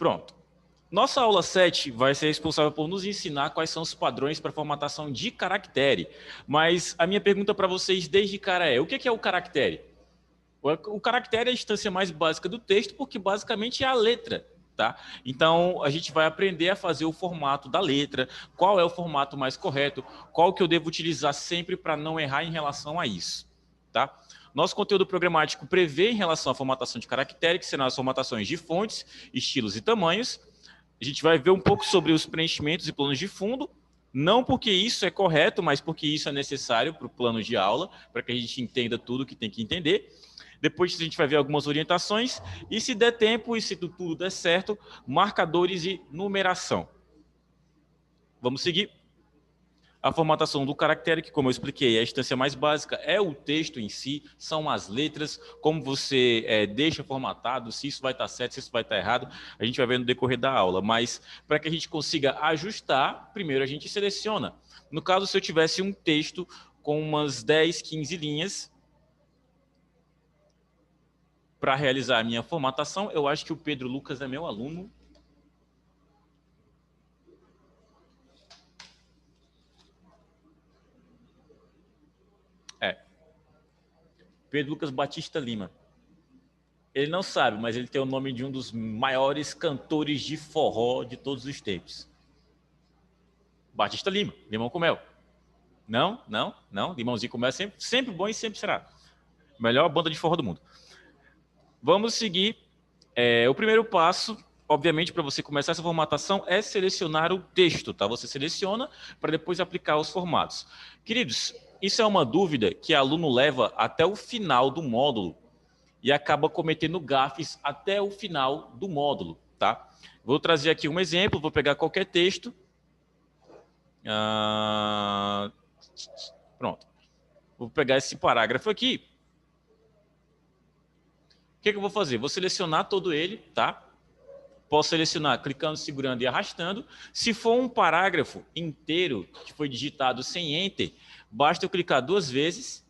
Pronto. Nossa aula 7 vai ser responsável por nos ensinar quais são os padrões para formatação de caractere. Mas a minha pergunta para vocês desde cara é, o que é o caractere? O caractere é a instância mais básica do texto, porque basicamente é a letra. Tá? Então, a gente vai aprender a fazer o formato da letra, qual é o formato mais correto, qual que eu devo utilizar sempre para não errar em relação a isso. Tá? Nosso conteúdo programático prevê em relação à formatação de caractere, que serão as formatações de fontes, estilos e tamanhos. A gente vai ver um pouco sobre os preenchimentos e planos de fundo, não porque isso é correto, mas porque isso é necessário para o plano de aula, para que a gente entenda tudo que tem que entender. Depois a gente vai ver algumas orientações e, se der tempo e se tudo der certo, marcadores e numeração. Vamos seguir. A formatação do caractere, que, como eu expliquei, é a instância mais básica, é o texto em si, são as letras, como você deixa formatado, se isso vai estar certo, se isso vai estar errado, a gente vai ver no decorrer da aula. Mas, para que a gente consiga ajustar, primeiro a gente seleciona. No caso, se eu tivesse um texto com umas 10, 15 linhas, para realizar a minha formatação, eu acho que o Pedro Lucas é meu aluno. Pedro Lucas Batista Lima. Ele não sabe, mas ele tem o nome de um dos maiores cantores de forró de todos os tempos. Batista Lima, Limão com Mel. Não, não, não. Limãozinho com Mel é sempre bom e sempre será. Melhor banda de forró do mundo. Vamos seguir. O primeiro passo, obviamente, para você começar essa formatação é selecionar o texto, tá? Você seleciona para depois aplicar os formatos. Queridos, isso é uma dúvida que aluno leva até o final do módulo e acaba cometendo gafes até o final do módulo, tá? Vou trazer aqui um exemplo, vou pegar qualquer texto. Pronto. Vou pegar esse parágrafo aqui. O que eu vou fazer? Vou selecionar todo ele, tá? Posso selecionar clicando, segurando e arrastando. Se for um parágrafo inteiro que foi digitado sem Enter, basta eu clicar 2 vezes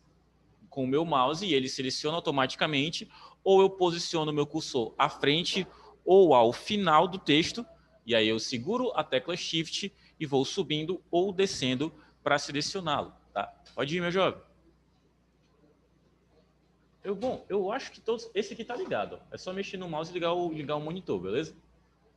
com o meu mouse e ele seleciona automaticamente, ou eu posiciono o meu cursor à frente ou ao final do texto, e aí eu seguro a tecla Shift e vou subindo ou descendo para selecioná-lo. Tá? Pode ir, meu jovem. Eu acho que todos... Esse aqui tá ligado. É só mexer no mouse e ligar o monitor, beleza?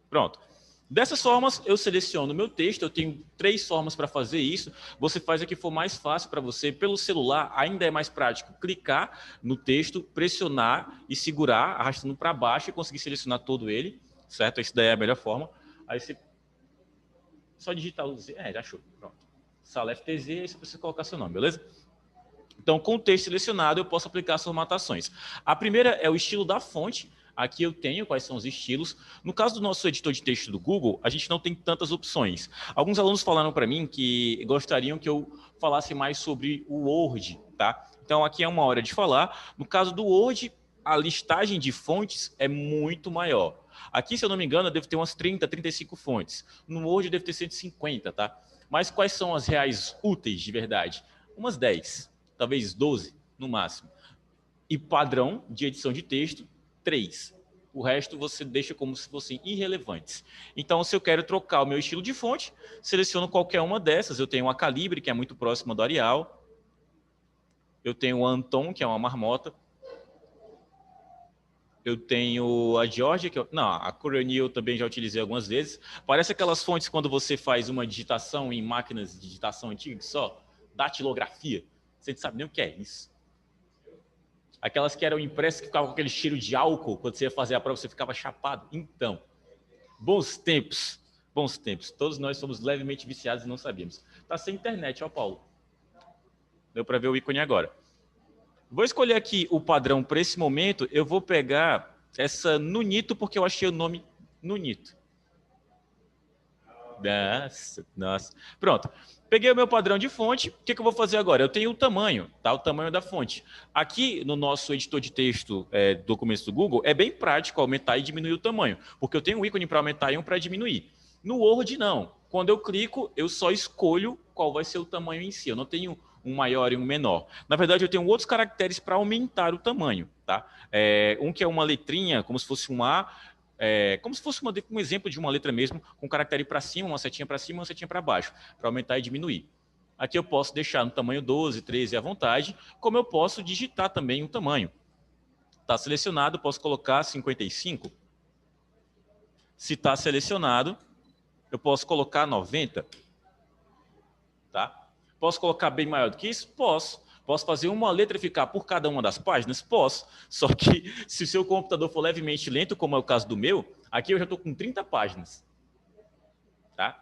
Pronto. Dessas formas, eu seleciono o meu texto, eu tenho 3 formas para fazer isso. Você faz a que for mais fácil para você. Pelo celular, ainda é mais prático clicar no texto, pressionar e segurar, arrastando para baixo e conseguir selecionar todo ele, certo? Essa daí é a melhor forma. Aí você só digitar o Z, já achou, pronto. Sala FTZ, aí você precisa colocar seu nome, beleza? Então, com o texto selecionado, eu posso aplicar as formatações. A primeira é o estilo da fonte. Aqui eu tenho quais são os estilos. No caso do nosso editor de texto do Google, a gente não tem tantas opções. Alguns alunos falaram para mim que gostariam que eu falasse mais sobre o Word, tá? Então, aqui é uma hora de falar. No caso do Word, a listagem de fontes é muito maior. Aqui, se eu não me engano, eu devo ter umas 30, 35 fontes. No Word, eu devo ter 150, tá? Mas quais são as reais úteis de verdade? Umas 10, talvez 12 no máximo. E padrão de edição de texto, 3. O resto você deixa como se fossem irrelevantes. Então, se eu quero trocar o meu estilo de fonte, seleciono qualquer uma dessas. Eu tenho a Calibre, que é muito próxima do Arial. Eu tenho a Anton, que é uma marmota. Eu tenho a Georgia, que a Corel eu também já utilizei algumas vezes. Parece aquelas fontes quando você faz uma digitação em máquinas de digitação antiga, que só datilografia. Você não sabe nem o que é isso. Aquelas que eram impressas que ficavam com aquele cheiro de álcool, quando você ia fazer a prova, você ficava chapado. Então, bons tempos, bons tempos. Todos nós somos levemente viciados e não sabíamos. Tá sem internet, ó, Paulo. Deu para ver o ícone agora. Vou escolher aqui o padrão para esse momento. Eu vou pegar essa Nunito, porque eu achei o nome Nunito. Nossa. Pronto. Peguei o meu padrão de fonte. O que eu vou fazer agora? Eu tenho o tamanho, tá? O tamanho da fonte. Aqui no nosso editor de texto documentos do Google, é bem prático aumentar e diminuir o tamanho, porque eu tenho um ícone para aumentar e um para diminuir. No Word, não. Quando eu clico, eu só escolho qual vai ser o tamanho em si. Eu não tenho um maior e um menor. Na verdade, eu tenho outros caracteres para aumentar o tamanho, tá? Um que é uma letrinha, como se fosse um A, como se fosse um exemplo de uma letra mesmo, com caractere para cima, uma setinha para cima, uma setinha para baixo, para aumentar e diminuir. Aqui eu posso deixar no tamanho 12, 13 à vontade, como eu posso digitar também o tamanho. Está selecionado, posso colocar 55. Se está selecionado, eu posso colocar 90. Tá? Posso colocar bem maior do que isso? Posso. Posso fazer uma letra ficar por cada uma das páginas? Posso. Só que se o seu computador for levemente lento, como é o caso do meu, aqui eu já estou com 30 páginas. Tá?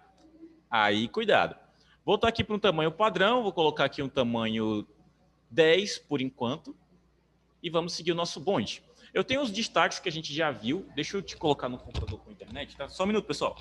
Aí, cuidado. Vou estar aqui para um tamanho padrão, vou colocar aqui um tamanho 10 por enquanto, e vamos seguir o nosso bonde. Eu tenho os destaques que a gente já viu, deixa eu te colocar no computador com a internet, tá? Só um minuto, pessoal.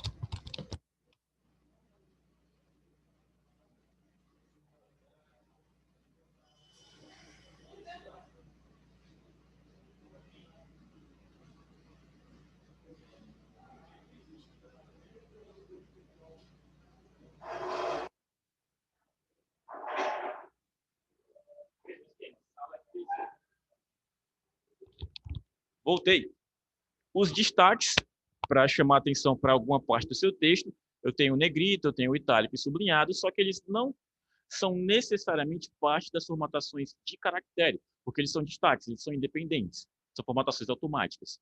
Voltei. Os destaques, para chamar atenção para alguma parte do seu texto, eu tenho negrito, eu tenho itálico e sublinhado, só que eles não são necessariamente parte das formatações de caractere, porque eles são destaques, eles são independentes, são formatações automáticas.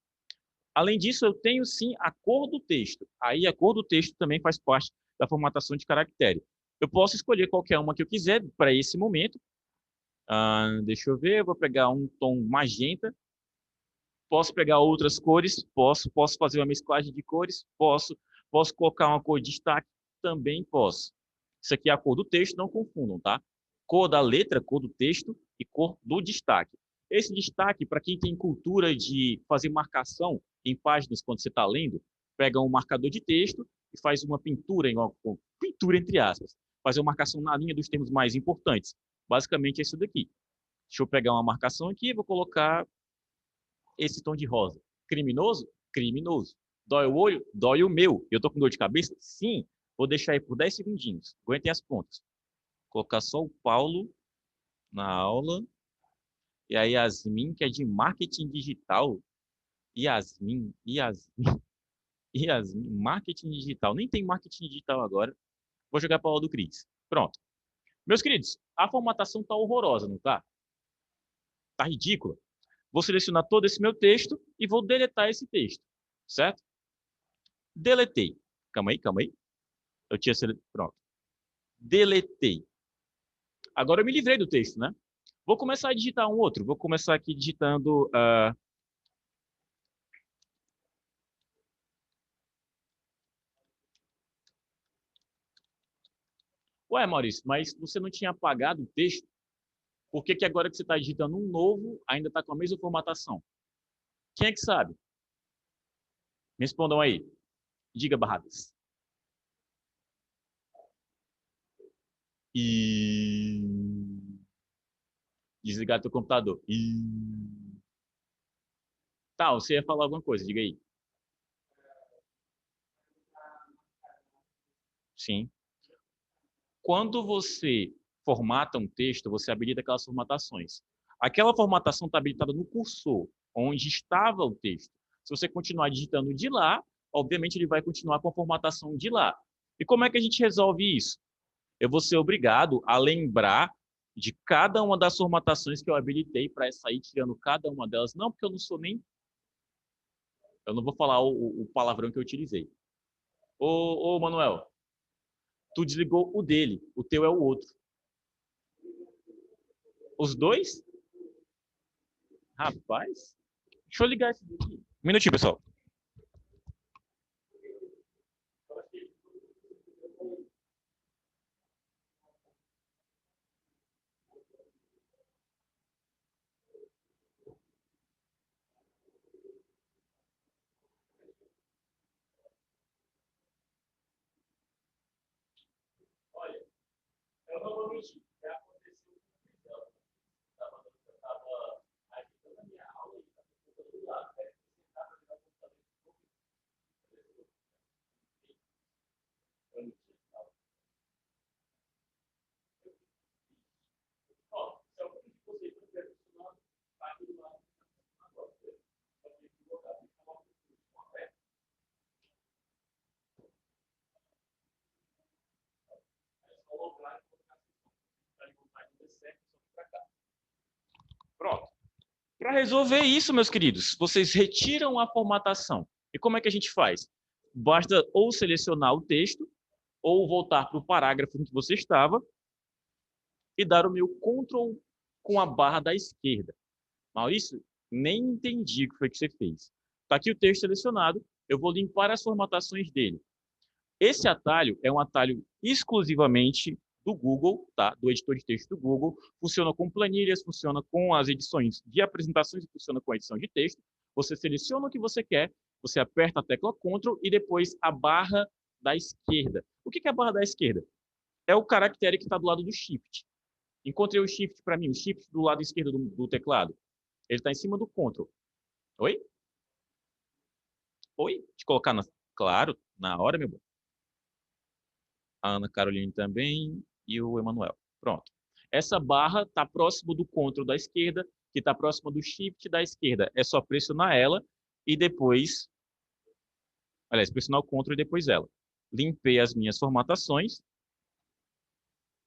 Além disso, eu tenho sim a cor do texto. Aí a cor do texto também faz parte da formatação de caractere. Eu posso escolher qualquer uma que eu quiser para esse momento. Deixa eu ver, eu vou pegar um tom magenta. Posso pegar outras cores? Posso. Posso fazer uma mesclagem de cores? Posso. Posso colocar uma cor de destaque? Também posso. Isso aqui é a cor do texto, não confundam, tá? Cor da letra, cor do texto e cor do destaque. Esse destaque, para quem tem cultura de fazer marcação em páginas quando você está lendo, pega um marcador de texto e faz uma pintura, pintura entre aspas, fazer uma marcação na linha dos termos mais importantes. Basicamente é isso daqui. Deixa eu pegar uma marcação aqui, vou colocar esse tom de rosa. Criminoso? Criminoso. Dói o olho? Dói o meu. Eu tô com dor de cabeça? Sim. Vou deixar aí por 10 segundinhos. Aguentem as pontas. Vou colocar só o Paulo na aula. E a Yasmin, que é de marketing digital. Yasmin, marketing digital. Nem tem marketing digital agora. Vou jogar para a aula do Cris. Pronto. Meus queridos, a formatação tá horrorosa, não tá? Tá ridícula. Vou selecionar todo esse meu texto e vou deletar esse texto, certo? Deletei. Calma aí, calma aí. Eu tinha selecionado. Pronto. Deletei. Agora eu me livrei do texto, né? Vou começar a digitar um outro. Vou começar aqui digitando. Ué, Maurício, mas você não tinha apagado o texto? Por que, que agora que você está digitando um novo, ainda está com a mesma formatação? Quem é que sabe? Me respondam aí. Diga, Barradas. E. Desligar teu computador. E. Tá, você ia falar alguma coisa, diga aí. Sim. Quando você formata um texto, você habilita aquelas formatações. Aquela formatação está habilitada no cursor, onde estava o texto. Se você continuar digitando de lá, obviamente ele vai continuar com a formatação de lá. E como é que a gente resolve isso? Eu vou ser obrigado a lembrar de cada uma das formatações que eu habilitei para sair tirando cada uma delas. Não, porque eu não sou nem. Eu não vou falar o palavrão que eu utilizei. Ô, Manuel, tu desligou o dele, o teu é o outro. Os dois? Rapaz, deixa eu ligar esse daqui. Um minutinho, pessoal. Olha, eu não vou mentir. Já aconteceu com eu estava agitando a minha aula e estava do lado. Aí você estava no computador eu não tinha aula. Ó, se algum de vocês não estiver funcionando, vai do lado agora. Só que equivocado. certo, para cá. Pronto. Para resolver isso, meus queridos, vocês retiram a formatação. E como é que a gente faz? Basta ou selecionar o texto, ou voltar para o parágrafo em que você estava e dar o meu Ctrl com a barra da esquerda. Maurício, nem entendi o que foi que você fez. Está aqui o texto selecionado, eu vou limpar as formatações dele. Esse atalho é um atalho exclusivamente do Google, tá? Do editor de texto do Google. Funciona com planilhas, funciona com as edições de apresentações e funciona com a edição de texto. Você seleciona o que você quer, você aperta a tecla Ctrl e depois a barra da esquerda. O que é a barra da esquerda? É o caractere que está do lado do Shift. Encontrei o Shift para mim, o Shift do lado esquerdo do teclado. Ele está em cima do Ctrl. Oi? Oi? Deixa eu colocar na... Claro, na hora, meu bom. A Ana Caroline também e o Emanuel. Pronto. Essa barra está próximo do Ctrl da esquerda, que está próximo do Shift da esquerda. É só pressionar ela e depois... Aliás, pressionar o Ctrl e depois ela. Limpei as minhas formatações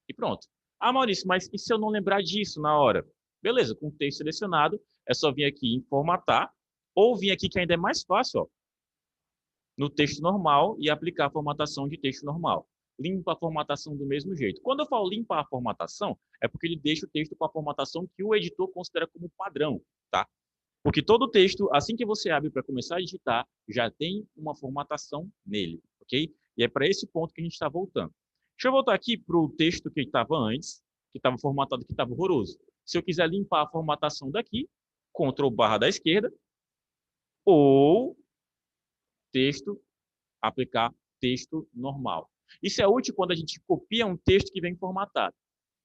e pronto. Ah, Maurício, mas e se eu não lembrar disso na hora? Beleza, com o texto selecionado, é só vir aqui em formatar, ou vir aqui que ainda é mais fácil, ó, no texto normal e aplicar a formatação de texto normal. Limpa a formatação do mesmo jeito. Quando eu falo limpar a formatação, é porque ele deixa o texto com a formatação que o editor considera como padrão, tá? Porque todo texto, assim que você abre para começar a digitar, já tem uma formatação nele, ok? E é para esse ponto que a gente está voltando. Deixa eu voltar aqui para o texto que estava antes, que estava formatado, que estava horroroso. Se eu quiser limpar a formatação daqui, Ctrl barra da esquerda, ou texto, aplicar texto normal. Isso é útil quando a gente copia um texto que vem formatado,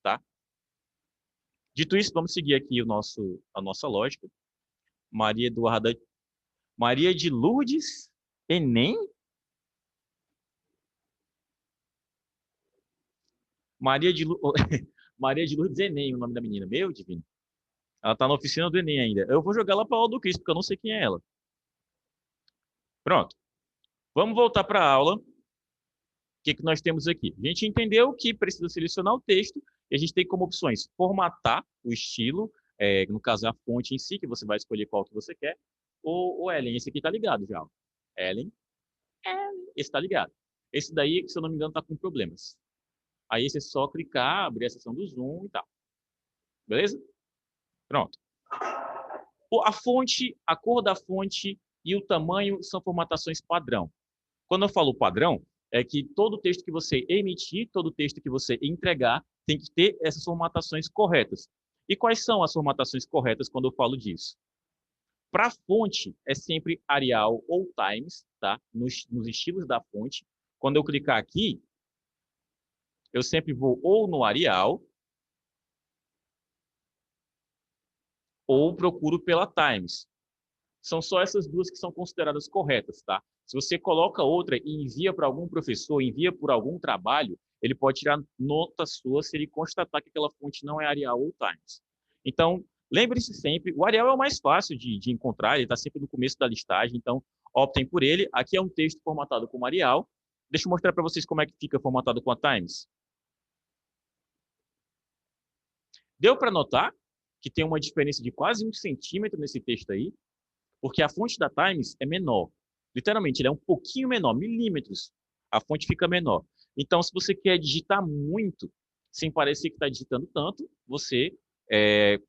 tá? Dito isso, vamos seguir aqui a nossa lógica. Maria de Lourdes Enem? Maria de Lourdes Enem, o nome da menina. Meu divino. Ela tá na oficina do Enem ainda. Eu vou jogar ela para a aula do Cris, porque eu não sei quem é ela. Pronto. Vamos voltar para a aula. O que nós temos aqui? A gente entendeu que precisa selecionar o texto e a gente tem como opções formatar o estilo, no caso a fonte em si, que você vai escolher qual que você quer, ou Ellen, esse aqui tá ligado já. Ellen, esse tá ligado. Esse daí, se eu não me engano, tá com problemas. Aí esse é só clicar, abrir a seção do Zoom e tal. Beleza? Pronto. A fonte, a cor da fonte e o tamanho são formatações padrão. Quando eu falo padrão, é que todo texto que você emitir, todo texto que você entregar, tem que ter essas formatações corretas. E quais são as formatações corretas quando eu falo disso? Para fonte, é sempre Arial ou Times, tá? Nos estilos da fonte. Quando eu clicar aqui, eu sempre vou ou no Arial, ou procuro pela Times. São só essas duas que são consideradas corretas, tá? Se você coloca outra e envia para algum professor, envia por algum trabalho, ele pode tirar nota sua se ele constatar que aquela fonte não é Arial ou Times. Então, lembre-se sempre, o Arial é o mais fácil de encontrar, ele está sempre no começo da listagem, então optem por ele. Aqui é um texto formatado com Arial. Deixa eu mostrar para vocês como é que fica formatado com a Times. Deu para notar que tem uma diferença de quase 1 centímetro nesse texto aí? Porque a fonte da Times é menor. Literalmente, ele é um pouquinho menor, milímetros. A fonte fica menor. Então, se você quer digitar muito, sem parecer que está digitando tanto, você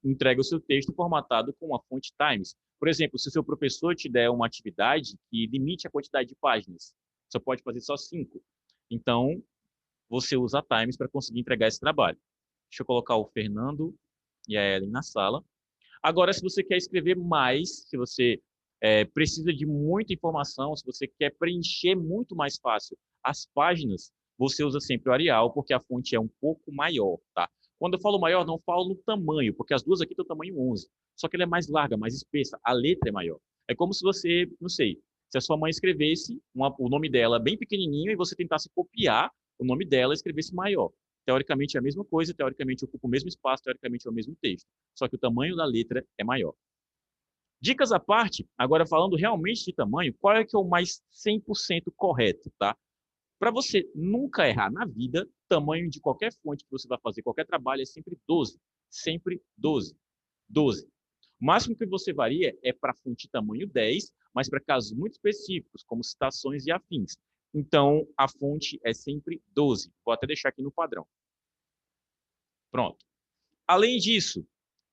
entrega o seu texto formatado com a fonte Times. Por exemplo, se o seu professor te der uma atividade que limite a quantidade de páginas, você pode fazer só 5. Então, você usa a Times para conseguir entregar esse trabalho. Deixa eu colocar o Fernando e a Ellen na sala. Agora, se você quer escrever mais, se você precisa de muita informação, se você quer preencher muito mais fácil as páginas, você usa sempre o Arial, porque a fonte é um pouco maior, tá? Quando eu falo maior, não falo no tamanho, porque as duas aqui têm o tamanho 11. Só que ela é mais larga, mais espessa, a letra é maior. É como se você, não sei, se a sua mãe escrevesse o nome dela bem pequenininho e você tentasse copiar o nome dela e escrevesse maior. Teoricamente é a mesma coisa, teoricamente ocupa o mesmo espaço, teoricamente é o mesmo texto. Só que o tamanho da letra é maior. Dicas à parte, agora falando realmente de tamanho, qual é que é o mais 100% correto, tá? Para você nunca errar na vida, tamanho de qualquer fonte que você vai fazer, qualquer trabalho é sempre 12. sempre 12. 12. O máximo que você varia é para fonte tamanho 10, mas para casos muito específicos, como citações e afins. Então, a fonte é sempre 12. Vou até deixar aqui no padrão. Pronto. Além disso,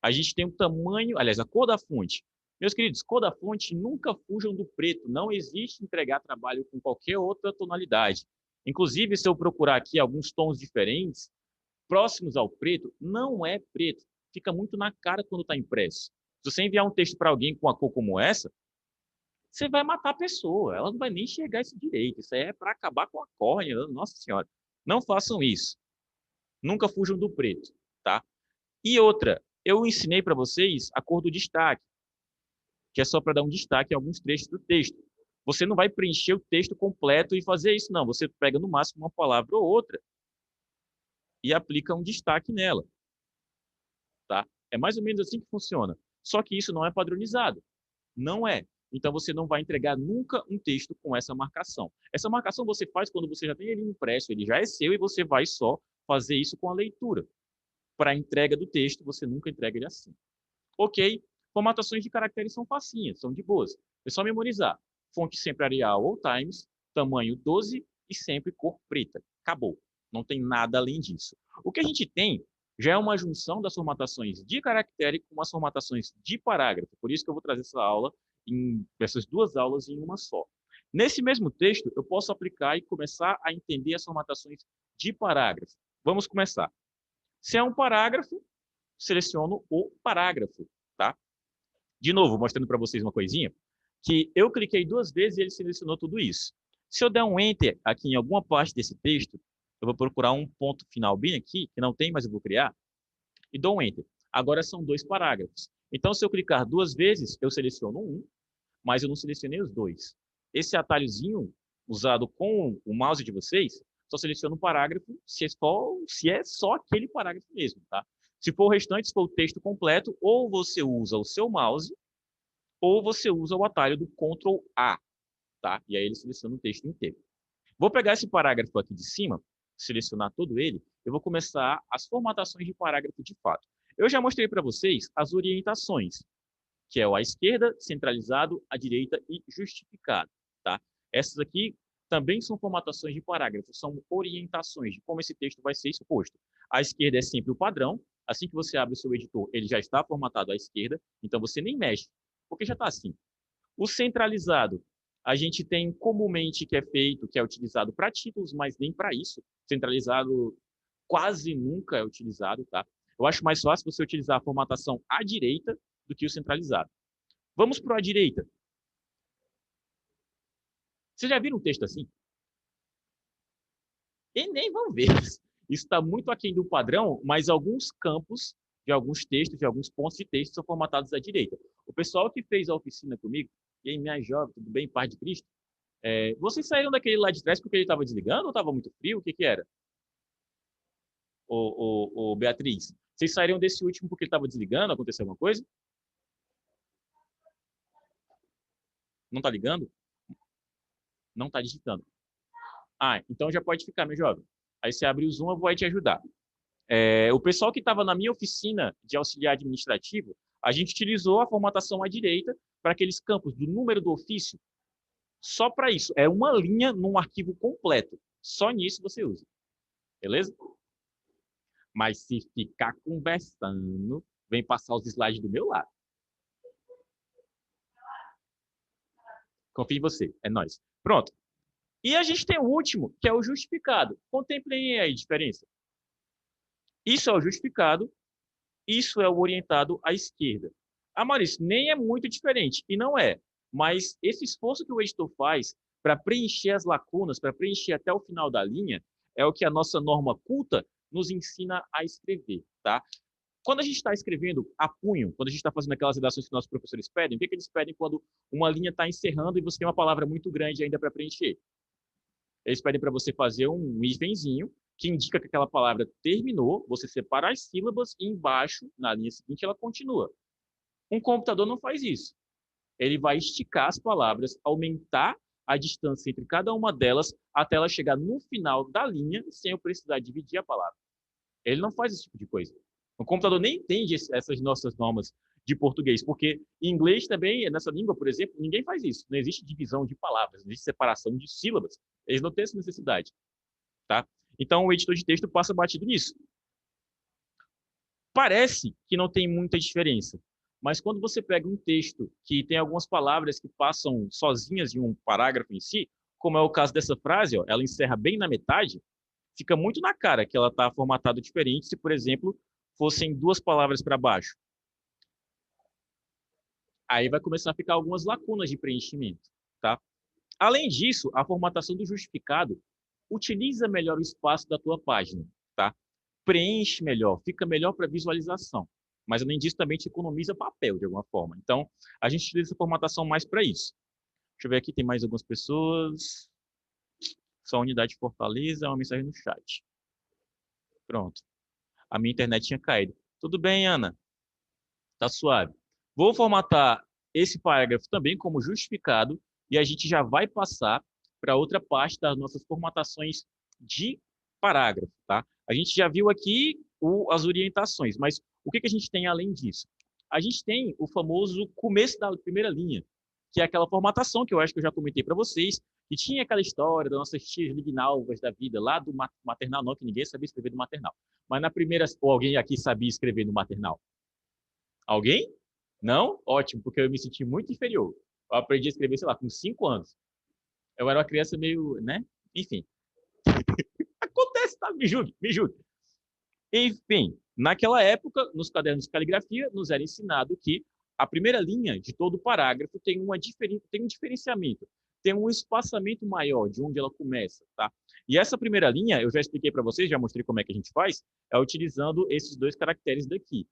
a gente tem o tamanho, aliás, a cor da fonte. Meus queridos, cor da fonte nunca fujam do preto. Não existe entregar trabalho com qualquer outra tonalidade. Inclusive, se eu procurar aqui alguns tons diferentes, próximos ao preto, não é preto. Fica muito na cara quando está impresso. Se você enviar um texto para alguém com uma cor como essa, você vai matar a pessoa. Ela não vai nem enxergar isso direito. Isso aí é para acabar com a córnea. Nossa Senhora. Não façam isso. Nunca fujam do preto, tá? E outra, eu ensinei para vocês a cor do destaque, que é só para dar um destaque em alguns trechos do texto. Você não vai preencher o texto completo e fazer isso, não. Você pega no máximo uma palavra ou outra e aplica um destaque nela, tá? É mais ou menos assim que funciona. Só que isso não é padronizado. Não é. Então você não vai entregar nunca um texto com essa marcação. Essa marcação você faz quando você já tem ele impresso, ele já é seu e você vai só fazer isso com a leitura. Para a entrega do texto, você nunca entrega ele assim. Ok? Formatações de caracteres são facinhas, são de boas. É só memorizar. Fonte sempre Arial ou Times, tamanho 12 e sempre cor preta. Acabou. Não tem nada além disso. O que a gente tem já é uma junção das formatações de caractere com as formatações de parágrafo. Por isso que eu vou trazer essas duas aulas em uma só. Nesse mesmo texto, eu posso aplicar e começar a entender as formatações de parágrafo. Vamos começar. Se é um parágrafo, seleciono o parágrafo, tá? De novo, mostrando para vocês uma coisinha, que eu cliquei duas vezes e ele selecionou tudo isso. Se eu der um Enter aqui em alguma parte desse texto, eu vou procurar um ponto final bem aqui, que não tem, mas eu vou criar, e dou um Enter. Agora são dois parágrafos. Então, se eu clicar duas vezes, eu seleciono um, mas eu não selecionei os dois. Esse atalhozinho usado com o mouse de vocês, só seleciona um parágrafo se é só aquele parágrafo mesmo, tá? Se for o restante, se for o texto completo, ou você usa o seu mouse, ou você usa o atalho do Ctrl A, tá? E aí ele seleciona o texto inteiro. Vou pegar esse parágrafo aqui de cima, selecionar todo ele, eu vou começar as formatações de parágrafo de fato. Eu já mostrei para vocês as orientações, que é o à esquerda, centralizado, à direita e justificado, tá? Essas aqui também são formatações de parágrafo, são orientações de como esse texto vai ser exposto. À esquerda é sempre o padrão, assim que você abre o seu editor, ele já está formatado à esquerda, então você nem mexe, porque já está assim. O centralizado, a gente tem comumente que é feito, que é utilizado para títulos, mas nem para isso. Centralizado quase nunca é utilizado, tá? Eu acho mais fácil você utilizar a formatação à direita do que o centralizado. Vamos para a direita. Vocês já viram um texto assim? E nem vão ver. Isso está muito aquém do padrão, mas alguns campos de alguns textos, de alguns pontos de texto são formatados à direita. O pessoal que fez a oficina comigo, e aí, minha jovem, tudo bem, paz de Cristo? Vocês saíram daquele lá de trás porque ele estava desligando ou estava muito frio? O que que era? O Beatriz, vocês saíram desse último porque ele estava desligando? Aconteceu alguma coisa? Não está ligando? Não está digitando. Ah, então já pode ficar, meu jovem. Aí você abre o Zoom, eu vou aí te ajudar. O pessoal que estava na minha oficina de auxiliar administrativo, a gente utilizou a formatação à direita para aqueles campos do número do ofício. Só para isso. É uma linha num arquivo completo. Só nisso você usa. Beleza? Mas se ficar conversando, vem passar os slides do meu lado. Confio em você. É nóis. Pronto. E a gente tem o último, que é o justificado. Contemplem aí a diferença. Isso é o justificado, isso é o orientado à esquerda. Ah, Maurício, nem é muito diferente. E não é. Mas esse esforço que o editor faz para preencher as lacunas, para preencher até o final da linha, é o que a nossa norma culta nos ensina a escrever, tá? Quando a gente está escrevendo a punho, quando a gente está fazendo aquelas redações que nossos professores pedem, o que, que eles pedem quando uma linha está encerrando e você tem uma palavra muito grande ainda para preencher? Eles pedem para você fazer um hífenzinho que indica que aquela palavra terminou, você separa as sílabas e embaixo, na linha seguinte, ela continua. Um computador não faz isso. Ele vai esticar as palavras, aumentar a distância entre cada uma delas até ela chegar no final da linha sem eu precisar dividir a palavra. Ele não faz esse tipo de coisa. O computador nem entende essas nossas normas de português, porque em inglês também, nessa língua, por exemplo, ninguém faz isso. Não existe divisão de palavras, não existe separação de sílabas. Eles não têm essa necessidade, tá? Então, o editor de texto passa batido nisso. Parece que não tem muita diferença, mas quando você pega um texto que tem algumas palavras que passam sozinhas em um parágrafo em si, como é o caso dessa frase, ó, ela encerra bem na metade, fica muito na cara que ela está formatada diferente se, por exemplo, fossem duas palavras para baixo. Aí vai começar a ficar algumas lacunas de preenchimento, tá? Além disso, a formatação do justificado utiliza melhor o espaço da tua página, tá? Preenche melhor, fica melhor para visualização. Mas, além disso, também te economiza papel, de alguma forma. Então, a gente utiliza essa formatação mais para isso. Deixa eu ver aqui, tem mais algumas pessoas. Só a unidade Fortaleza, uma mensagem no chat. Pronto. A minha internet tinha caído. Tudo bem, Ana? Tá suave. Vou formatar esse parágrafo também como justificado e a gente já vai passar para outra parte das nossas formatações de parágrafo, tá? A gente já viu aqui as orientações, mas o que a gente tem além disso? A gente tem o famoso começo da primeira linha, que é aquela formatação que eu acho que eu já comentei para vocês, que tinha aquela história das nossas tias lignalvas da vida, lá do maternal, não, que ninguém sabia escrever do maternal. Mas na primeira, ou alguém aqui sabia escrever no maternal? Alguém? Não? Ótimo, porque eu me senti muito inferior. Eu aprendi a escrever, sei lá, com 5 anos. Eu era uma criança meio, né? Enfim. Acontece, tá? Me julgue, me julgue. Enfim, naquela época, nos cadernos de caligrafia, nos era ensinado que a primeira linha de todo o parágrafo tem um diferenciamento, tem um espaçamento maior de onde ela começa, tá? E essa primeira linha, eu já expliquei para vocês, já mostrei como é que a gente faz, é utilizando esses dois caracteres daqui.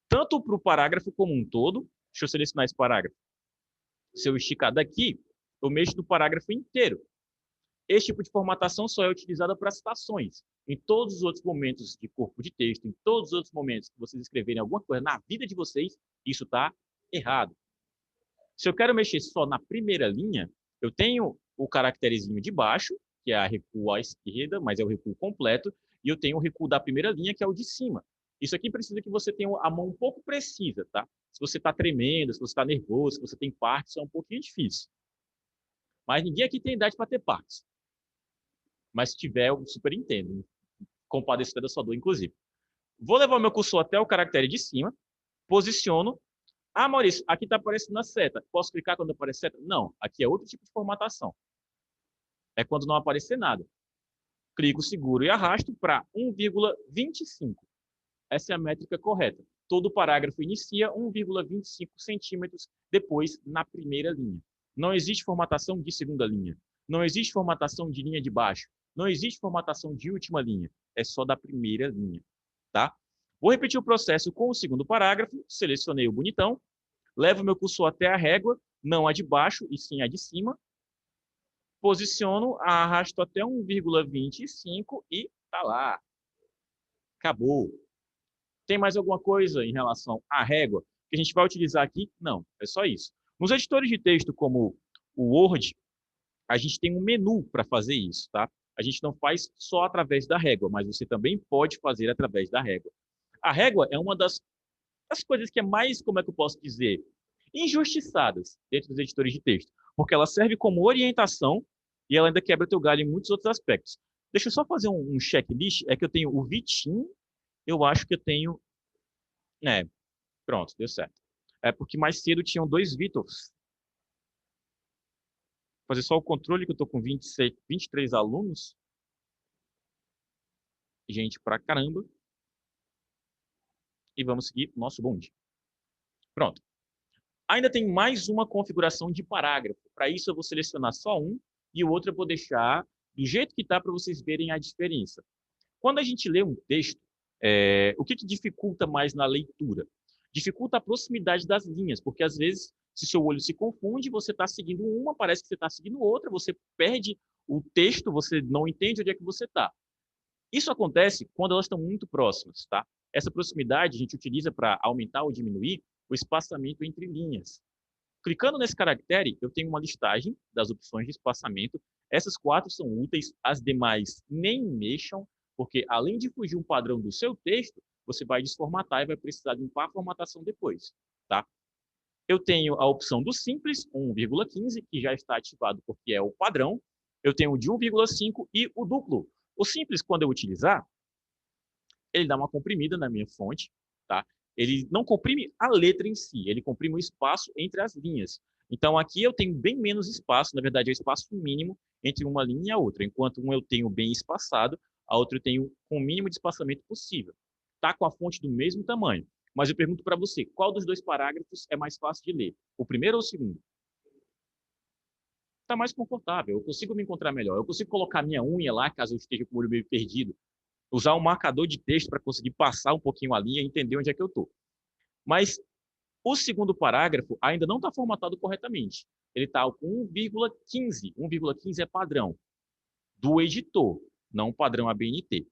Tanto para o parágrafo como um todo, deixa eu selecionar esse parágrafo. Se eu esticar daqui, eu mexo no parágrafo inteiro. Esse tipo de formatação só é utilizada para citações. Em todos os outros momentos de corpo de texto, em todos os outros momentos que vocês escreverem alguma coisa na vida de vocês, isso está errado. Se eu quero mexer só na primeira linha, eu tenho o caracterezinho de baixo, que é a recuo à esquerda, mas é o recuo completo, e eu tenho o recuo da primeira linha, que é o de cima. Isso aqui precisa que você tenha a mão um pouco precisa, tá? Se você está tremendo, se você está nervoso, se você tem partes, é um pouquinho difícil. Mas ninguém aqui tem idade para ter partes. Mas se tiver, eu super entendo. Compadeço da sua dor, inclusive. Vou levar o meu cursor até o caractere de cima, posiciono. Ah, Maurício, aqui está aparecendo a seta. Posso clicar quando aparece seta? Não, aqui é outro tipo de formatação. É quando não aparecer nada. Clico, seguro e arrasto para 1,25. Essa é a métrica correta. Todo parágrafo inicia 1,25 centímetros depois na primeira linha. Não existe formatação de segunda linha. Não existe formatação de linha de baixo. Não existe formatação de última linha. É só da primeira linha. Tá? Vou repetir o processo com o segundo parágrafo. Selecionei o bonitão. Levo meu cursor até a régua, não a de baixo, e sim a de cima. Posiciono, arrasto até 1,25 e tá lá. Acabou. Tem mais alguma coisa em relação à régua que a gente vai utilizar aqui? Não, é só isso. Nos editores de texto como o Word, a gente tem um menu para fazer isso, tá? A gente não faz só através da régua, mas você também pode fazer através da régua. A régua é uma das coisas que é mais, como é que eu posso dizer, injustiçadas dentro dos editores de texto, porque ela serve como orientação e ela ainda quebra teu galho em muitos outros aspectos. Deixa eu só fazer um checklist, é que eu tenho o Vitim, eu acho que eu tenho... Pronto, deu certo. É porque mais cedo tinham dois Vitors. Vou fazer só o controle, que eu estou com 23 alunos. Gente pra caramba. E vamos seguir o nosso bonde. Pronto. Ainda tem mais uma configuração de parágrafo. Para isso, eu vou selecionar só um e o outro eu vou deixar do jeito que está para vocês verem a diferença. Quando a gente lê um texto, o que dificulta mais na leitura? Dificulta a proximidade das linhas, porque às vezes, se seu olho se confunde, você está seguindo uma, parece que você está seguindo outra, você perde o texto, você não entende onde é que você está. Isso acontece quando elas estão muito próximas, tá? Essa proximidade a gente utiliza para aumentar ou diminuir o espaçamento entre linhas. Clicando nesse caractere, eu tenho uma listagem das opções de espaçamento. Essas 4 são úteis, as demais nem mexam, porque além de fugir um padrão do seu texto, você vai desformatar e vai precisar limpar a formatação depois, tá? Eu tenho a opção do simples, 1,15, que já está ativado porque é o padrão. Eu tenho o de 1,5 e o duplo. O simples, quando eu utilizar, ele dá uma comprimida na minha fonte, tá? Ele não comprime a letra em si, ele comprime o espaço entre as linhas. Então, aqui eu tenho bem menos espaço, na verdade, é o espaço mínimo entre uma linha e a outra. Enquanto um eu tenho bem espaçado, a outra eu tenho com o mínimo de espaçamento possível. Tá com a fonte do mesmo tamanho. Mas eu pergunto para você, qual dos dois parágrafos é mais fácil de ler? O primeiro ou o segundo? Está mais confortável, eu consigo me encontrar melhor. Eu consigo colocar minha unha lá, caso eu esteja com o olho meio perdido. Usar um marcador de texto para conseguir passar um pouquinho a linha e entender onde é que eu estou. Mas o segundo parágrafo ainda não está formatado corretamente. Ele está com 1,15. 1,15 é padrão do editor, não o padrão ABNT.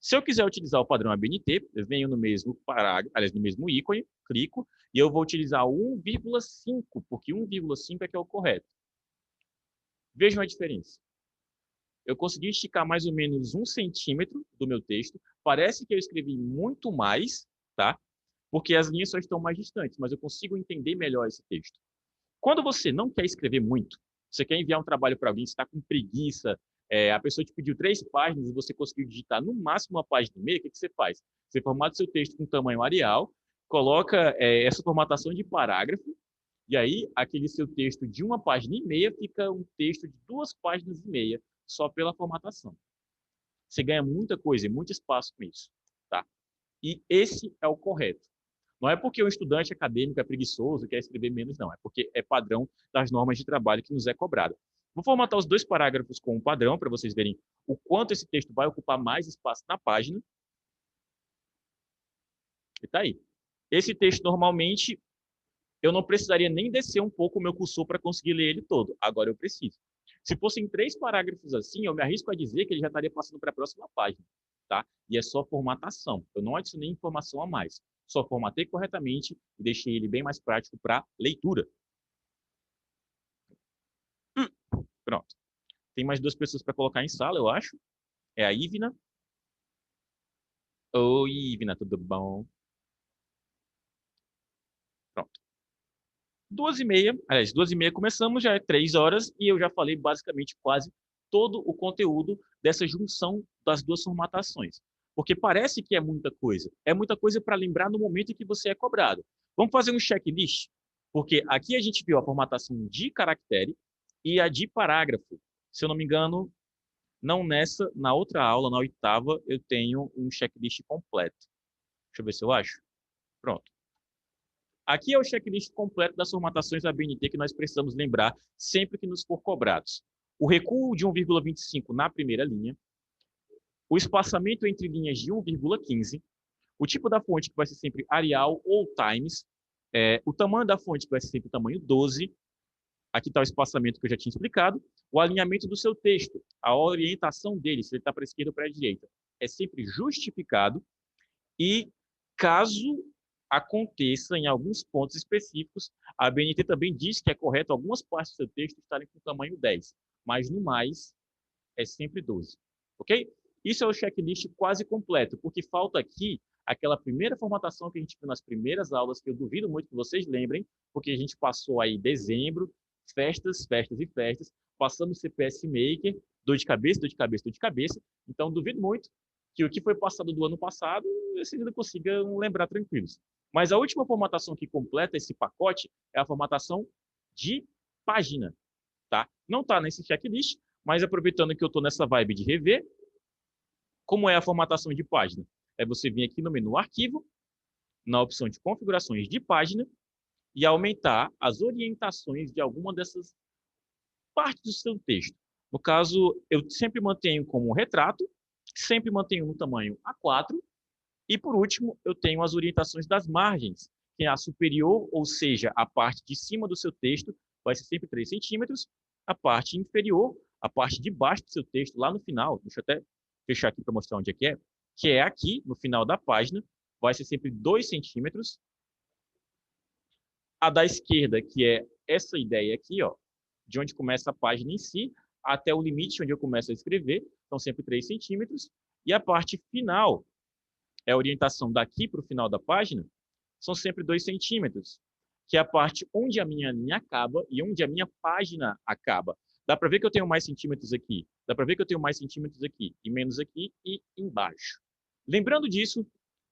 Se eu quiser utilizar o padrão ABNT, eu venho no mesmo parágrafo, aliás, no mesmo ícone, clico, e eu vou utilizar o 1,5, porque 1,5 é que é o correto. Vejam a diferença. Eu consegui esticar mais ou menos 1 centímetro do meu texto. Parece que eu escrevi muito mais, tá? Porque as linhas só estão mais distantes, mas eu consigo entender melhor esse texto. Quando você não quer escrever muito, você quer enviar um trabalho para alguém, você está com preguiça, a pessoa te pediu 3 páginas e você conseguiu digitar no máximo 1,5 página, o que você faz? Você formata seu texto com tamanho Arial, coloca essa formatação de parágrafo, e aí aquele seu texto de 1,5 página fica um texto de 2,5 páginas, só pela formatação. Você ganha muita coisa e muito espaço com isso, tá? E esse é o correto. Não é porque o estudante acadêmico é preguiçoso e quer escrever menos, não. É porque é padrão das normas de trabalho que nos é cobrado. Vou formatar os 2 parágrafos com um padrão para vocês verem o quanto esse texto vai ocupar mais espaço na página. E tá aí. Esse texto, normalmente, eu não precisaria nem descer um pouco o meu cursor para conseguir ler ele todo. Agora eu preciso. Se fossem 3 parágrafos assim, eu me arrisco a dizer que ele já estaria passando para a próxima página, tá? E é só formatação. Eu não adicionei informação a mais. Só formatei corretamente e deixei ele bem mais prático para leitura. Pronto. Tem mais 2 pessoas para colocar em sala, eu acho. É a Ivna. Oi, Ivna, tudo bom? Pronto. 2h30, aliás, 2h30 começamos, já é 3 horas e eu já falei basicamente quase todo o conteúdo dessa junção das 2 formatações. Porque parece que é muita coisa para lembrar no momento em que você é cobrado. Vamos fazer um checklist? Porque aqui a gente viu a formatação de caractere e a de parágrafo. Se eu não me engano, não nessa, na outra aula, na 8ª, eu tenho um checklist completo. Deixa eu ver se eu acho. Pronto. Aqui é o checklist completo das formatações ABNT que nós precisamos lembrar sempre que nos for cobrados. O recuo de 1,25 na primeira linha, o espaçamento entre linhas de 1,15, o tipo da fonte que vai ser sempre Arial ou Times, o tamanho da fonte que vai ser sempre o tamanho 12, aqui está o espaçamento que eu já tinha explicado, o alinhamento do seu texto, a orientação dele, se ele está para a esquerda ou para a direita, é sempre justificado e caso aconteça em alguns pontos específicos, a ABNT também diz que é correto algumas partes do seu texto estarem com tamanho 10, mas no mais é sempre 12, ok? Isso é o checklist quase completo, porque falta aqui aquela primeira formatação que a gente viu nas primeiras aulas, que eu duvido muito que vocês lembrem, porque a gente passou aí dezembro, festas, festas e festas, passamos CPS Maker, dor de cabeça, dor de cabeça, dor de cabeça, então duvido muito que o que foi passado do ano passado, vocês ainda consigam lembrar tranquilos. Mas a última formatação que completa esse pacote é a formatação de página, tá? Não está nesse checklist, mas aproveitando que eu estou nessa vibe de rever, como é a formatação de página? É você vir aqui no menu Arquivo, na opção de Configurações de Página, e aumentar as orientações de alguma dessas partes do seu texto. No caso, eu sempre mantenho como retrato, sempre mantenho no tamanho A4, e por último, eu tenho as orientações das margens, que é a superior, ou seja, a parte de cima do seu texto, vai ser sempre 3 centímetros, a parte inferior, a parte de baixo do seu texto, lá no final, deixa eu até fechar aqui para mostrar onde é, que é aqui, no final da página, vai ser sempre 2 centímetros. A da esquerda, que é essa ideia aqui, ó, de onde começa a página em si, até o limite onde eu começo a escrever, são sempre 3 centímetros. E a parte final é a orientação daqui para o final da página, são sempre 2 centímetros, que é a parte onde a minha linha acaba e onde a minha página acaba. Dá para ver que eu tenho mais centímetros aqui, dá para ver que eu tenho mais centímetros aqui, e menos aqui e embaixo. Lembrando disso,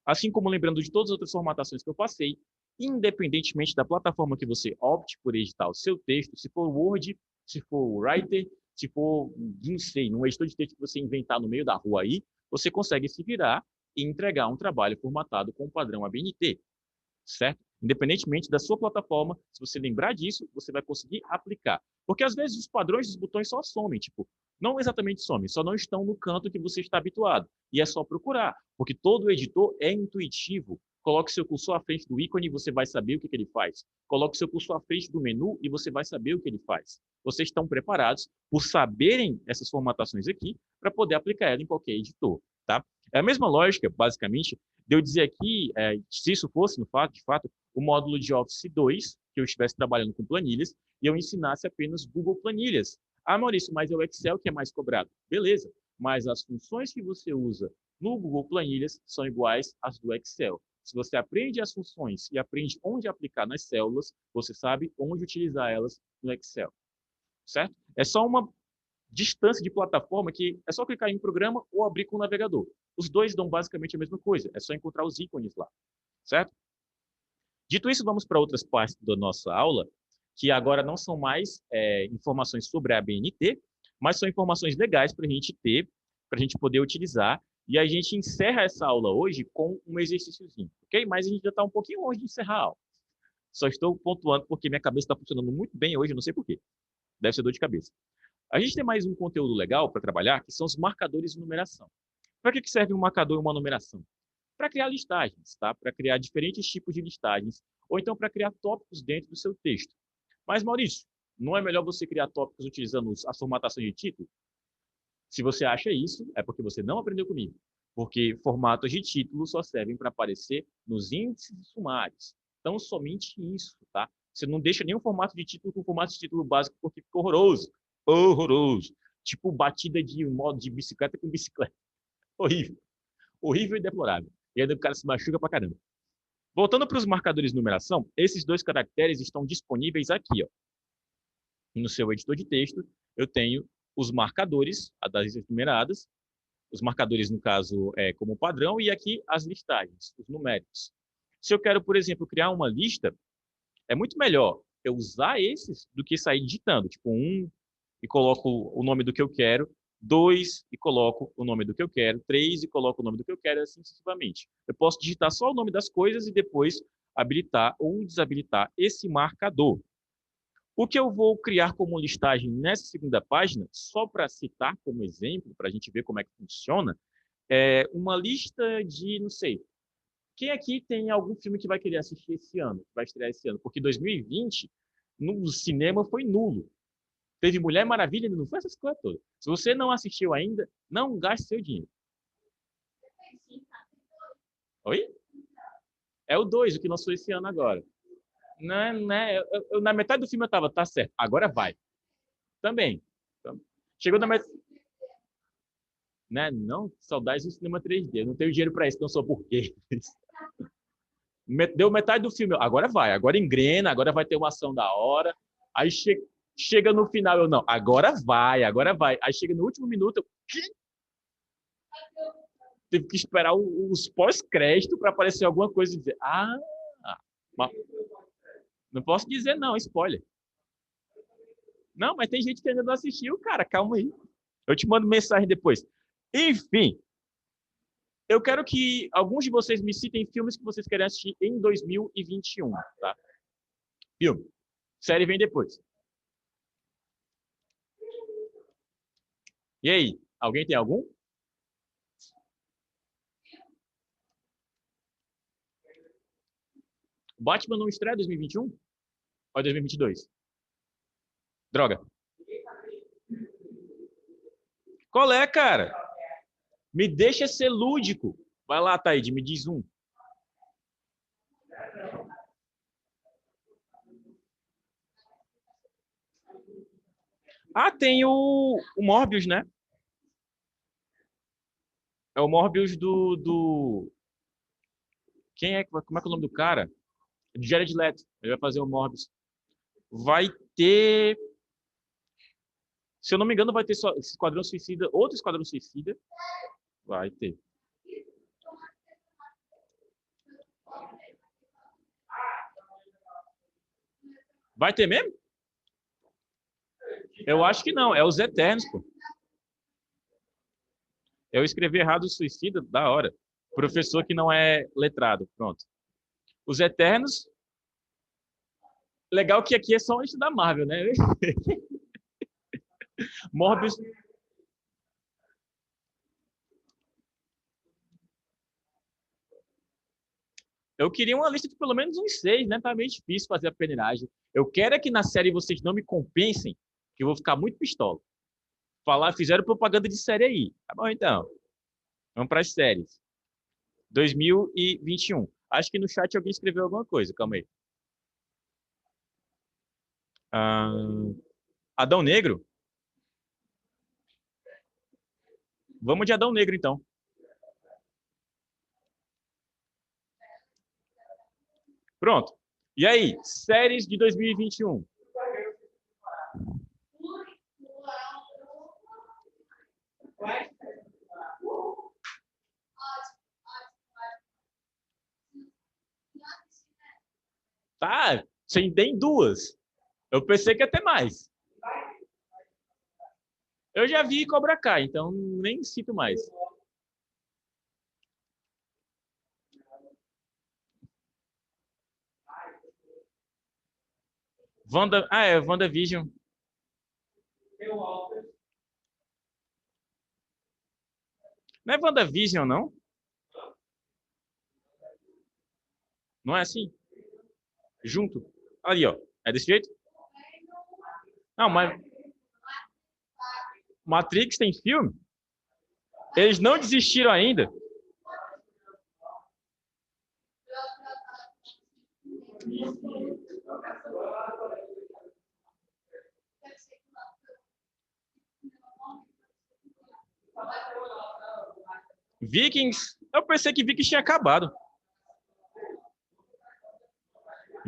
assim como lembrando de todas as outras formatações que eu passei, independentemente da plataforma que você opte por editar o seu texto, se for Word, se for Writer, se for, não sei, num editor de texto que você inventar no meio da rua aí, você consegue se virar e entregar um trabalho formatado com o padrão ABNT, certo? Independentemente da sua plataforma, se você lembrar disso, você vai conseguir aplicar. Porque às vezes os padrões dos botões só somem, tipo, não exatamente somem, só não estão no canto que você está habituado. E é só procurar, porque todo editor é intuitivo. Coloque seu cursor à frente do ícone e você vai saber o que ele faz. Coloque seu cursor à frente do menu e você vai saber o que ele faz. Vocês estão preparados por saberem essas formatações aqui para poder aplicar ela em qualquer editor, tá? É a mesma lógica, basicamente, de eu dizer aqui, se isso fosse, no fato, de fato, o módulo de Office 2, que eu estivesse trabalhando com planilhas, e eu ensinasse apenas Google Planilhas. Ah, Maurício, mas é o Excel que é mais cobrado. Beleza, mas as funções que você usa no Google Planilhas são iguais às do Excel. Se você aprende as funções e aprende onde aplicar nas células, você sabe onde utilizar elas no Excel, certo? É só uma distância de plataforma que é só clicar em um programa ou abrir com o navegador. Os dois dão basicamente a mesma coisa, é só encontrar os ícones lá, certo? Dito isso, vamos para outras partes da nossa aula, que agora não são mais informações sobre a ABNT, mas são informações legais para a gente ter, para a gente poder utilizar. E a gente encerra essa aula hoje com um exercíciozinho, ok? Mas a gente já está um pouquinho longe de encerrar a aula. Só estou pontuando porque minha cabeça está funcionando muito bem hoje, não sei por quê. Deve ser dor de cabeça. A gente tem mais um conteúdo legal para trabalhar, que são os marcadores de numeração. Para que serve um marcador e uma numeração? Para criar listagens, tá? Para criar diferentes tipos de listagens, ou então para criar tópicos dentro do seu texto. Mas, Maurício, não é melhor você criar tópicos utilizando as formatações de título? Se você acha isso, é porque você não aprendeu comigo. Porque formatos de título só servem para aparecer nos índices sumários. Então, somente isso, tá? Você não deixa nenhum formato de título com formato de título básico porque fica horroroso. Horroroso. Tipo batida de modo de bicicleta com bicicleta. Horrível. Horrível e deplorável. E aí o cara se machuca pra caramba. Voltando para os marcadores de numeração, esses 2 caracteres estão disponíveis aqui, ó. No seu editor de texto, eu tenho os marcadores, das listas numeradas, os marcadores, no caso, como padrão, e aqui as listagens, os numéricos. Se eu quero, por exemplo, criar uma lista, é muito melhor eu usar esses do que sair digitando, tipo 1 e coloco o nome do que eu quero, 2 e coloco o nome do que eu quero, 3 e coloco o nome do que eu quero, assim sucessivamente. Eu posso digitar só o nome das coisas e depois habilitar ou desabilitar esse marcador. O que eu vou criar como listagem nessa segunda página, só para citar como exemplo, para a gente ver como é que funciona, é uma lista de, não sei, quem aqui tem algum filme que vai querer assistir esse ano, que vai estrear esse ano? Porque 2020, no cinema, foi nulo. Teve Mulher Maravilha, não foi essas coisas todas. Se você não assistiu ainda, não gaste seu dinheiro. Oi? É o 2, o que lançou esse ano agora. Né? Na metade do filme eu tava, tá certo, agora vai. Também. Então, chegou na metade. Né? Não, saudades do cinema 3D. Eu não tenho dinheiro para isso, não sou burguês. Deu metade do filme, agora vai, agora engrena, agora vai ter uma ação da hora. Aí chega no final, eu não, agora vai, agora vai. Aí chega no último minuto, eu tive que esperar os pós-crédito para aparecer alguma coisa e dizer, mas não posso dizer não, spoiler. Não, mas tem gente que ainda não assistiu, cara, calma aí. Eu te mando mensagem depois. Enfim, eu quero que alguns de vocês me citem filmes que vocês querem assistir em 2021, tá? Filme. Série vem depois. E aí, alguém tem algum? Batman não estreia 2021? Ou é 2022? Droga. Qual é, cara? Me deixa ser lúdico. Vai lá, Taíde, me diz um. Ah, tem o Morbius, né? É o Morbius do Como é que é o nome do cara? Jared Leto. Ele vai fazer o Morbius. Vai ter, se eu não me engano, vai ter só Esquadrão Suicida, outro Esquadrão Suicida. Vai ter. Vai ter mesmo? Eu acho que não. É os Eternos, pô. Eu escrevi errado o Suicida, da hora. Professor que não é letrado. Pronto. Os Eternos. Legal que aqui é só isso da Marvel, né? Morbius. Eu queria uma lista de pelo menos uns 6, né? Tá meio difícil fazer a peneiragem. Eu quero é que na série vocês não me compensem, que eu vou ficar muito pistola. Fizeram propaganda de série aí. Tá bom, então. Vamos para as séries. 2021. Acho que no chat alguém escreveu alguma coisa. Calma aí. Ah, Adão Negro? Vamos de Adão Negro, então. Pronto. E aí, séries de 2021. Tá, você tem duas. Eu pensei que ia ter mais. Eu já vi Cobra Kai, então nem cito mais. WandaVision. Não é WandaVision, não? Não é assim? Junto. Ali, ó. É desse jeito? Não, mas Matrix tem filme? Eles não desistiram ainda? Vikings? Eu pensei que Vikings tinha acabado.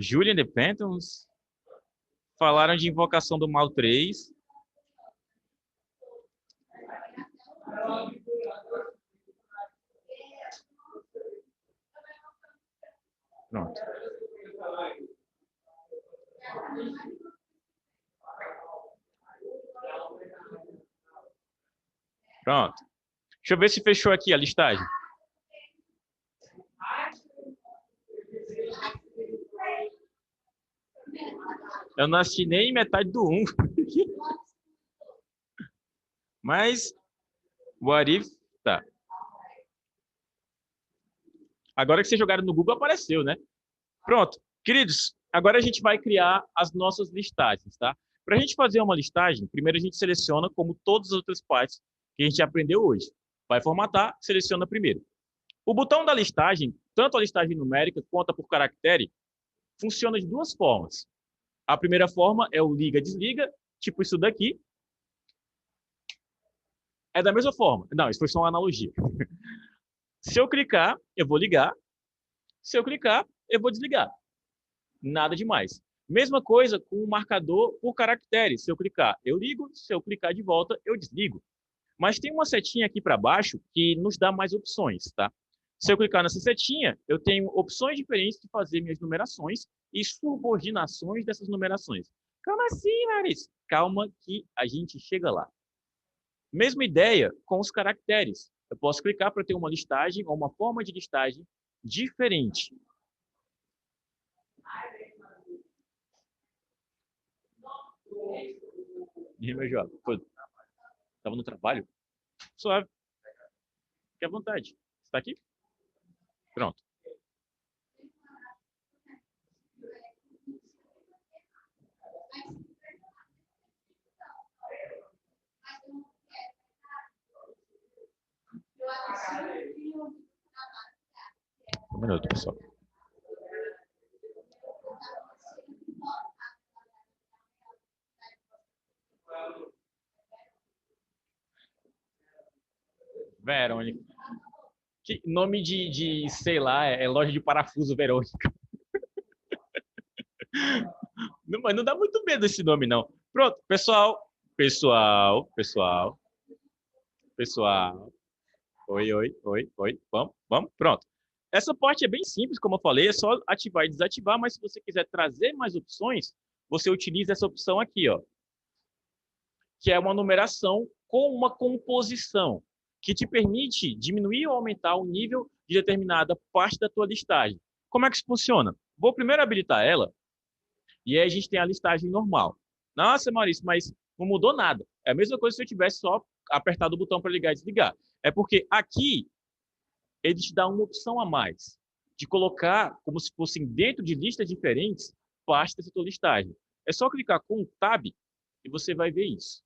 Julian the Phantoms? Falaram de Invocação do Mal 3. Pronto. Pronto. Deixa eu ver se fechou aqui a listagem. Eu não assisti nem metade do 1. Mas, What If, tá. Agora que vocês jogaram no Google, apareceu, né? Pronto. Queridos, agora a gente vai criar as nossas listagens, tá? Para a gente fazer uma listagem, primeiro a gente seleciona como todas as outras partes que a gente aprendeu hoje. Vai formatar, seleciona primeiro. O botão da listagem, tanto a listagem numérica quanto a por caractere, funciona de duas formas. A primeira forma é o liga-desliga, tipo isso daqui. É da mesma forma. Não, isso foi só uma analogia. Se eu clicar, eu vou ligar. Se eu clicar, eu vou desligar. Nada demais. Mesma coisa com o marcador por caractere. Se eu clicar, eu ligo. Se eu clicar de volta, eu desligo. Mas tem uma setinha aqui para baixo que nos dá mais opções, tá? Se eu clicar nessa setinha, eu tenho opções diferentes de fazer minhas numerações e subordinações dessas numerações. Calma assim, Larissa. Calma que a gente chega lá. Mesma ideia com os caracteres. Eu posso clicar para ter uma listagem ou uma forma de listagem diferente. E meu jovem, estava no trabalho? Suave. Fique à vontade. Está aqui? Pronto. Um minuto, pessoal. Verônica. Nome sei lá, é loja de parafuso Verônica. Não, mas não dá muito medo esse nome, não. Pronto, pessoal. Pessoal. Oi, oi, oi, oi. Vamos, pronto. Essa parte é bem simples, como eu falei, é só ativar e desativar, mas se você quiser trazer mais opções, você utiliza essa opção aqui, ó, que é uma numeração com uma composição, que te permite diminuir ou aumentar o nível de determinada parte da tua listagem. Como é que isso funciona? Vou primeiro habilitar ela, e aí a gente tem a listagem normal. Nossa, Maurício, mas não mudou nada. É a mesma coisa se eu tivesse só apertado o botão para ligar e desligar. É porque aqui ele te dá uma opção a mais de colocar como se fossem dentro de listas diferentes parte dessa tua listagem. É só clicar com o Tab e você vai ver isso.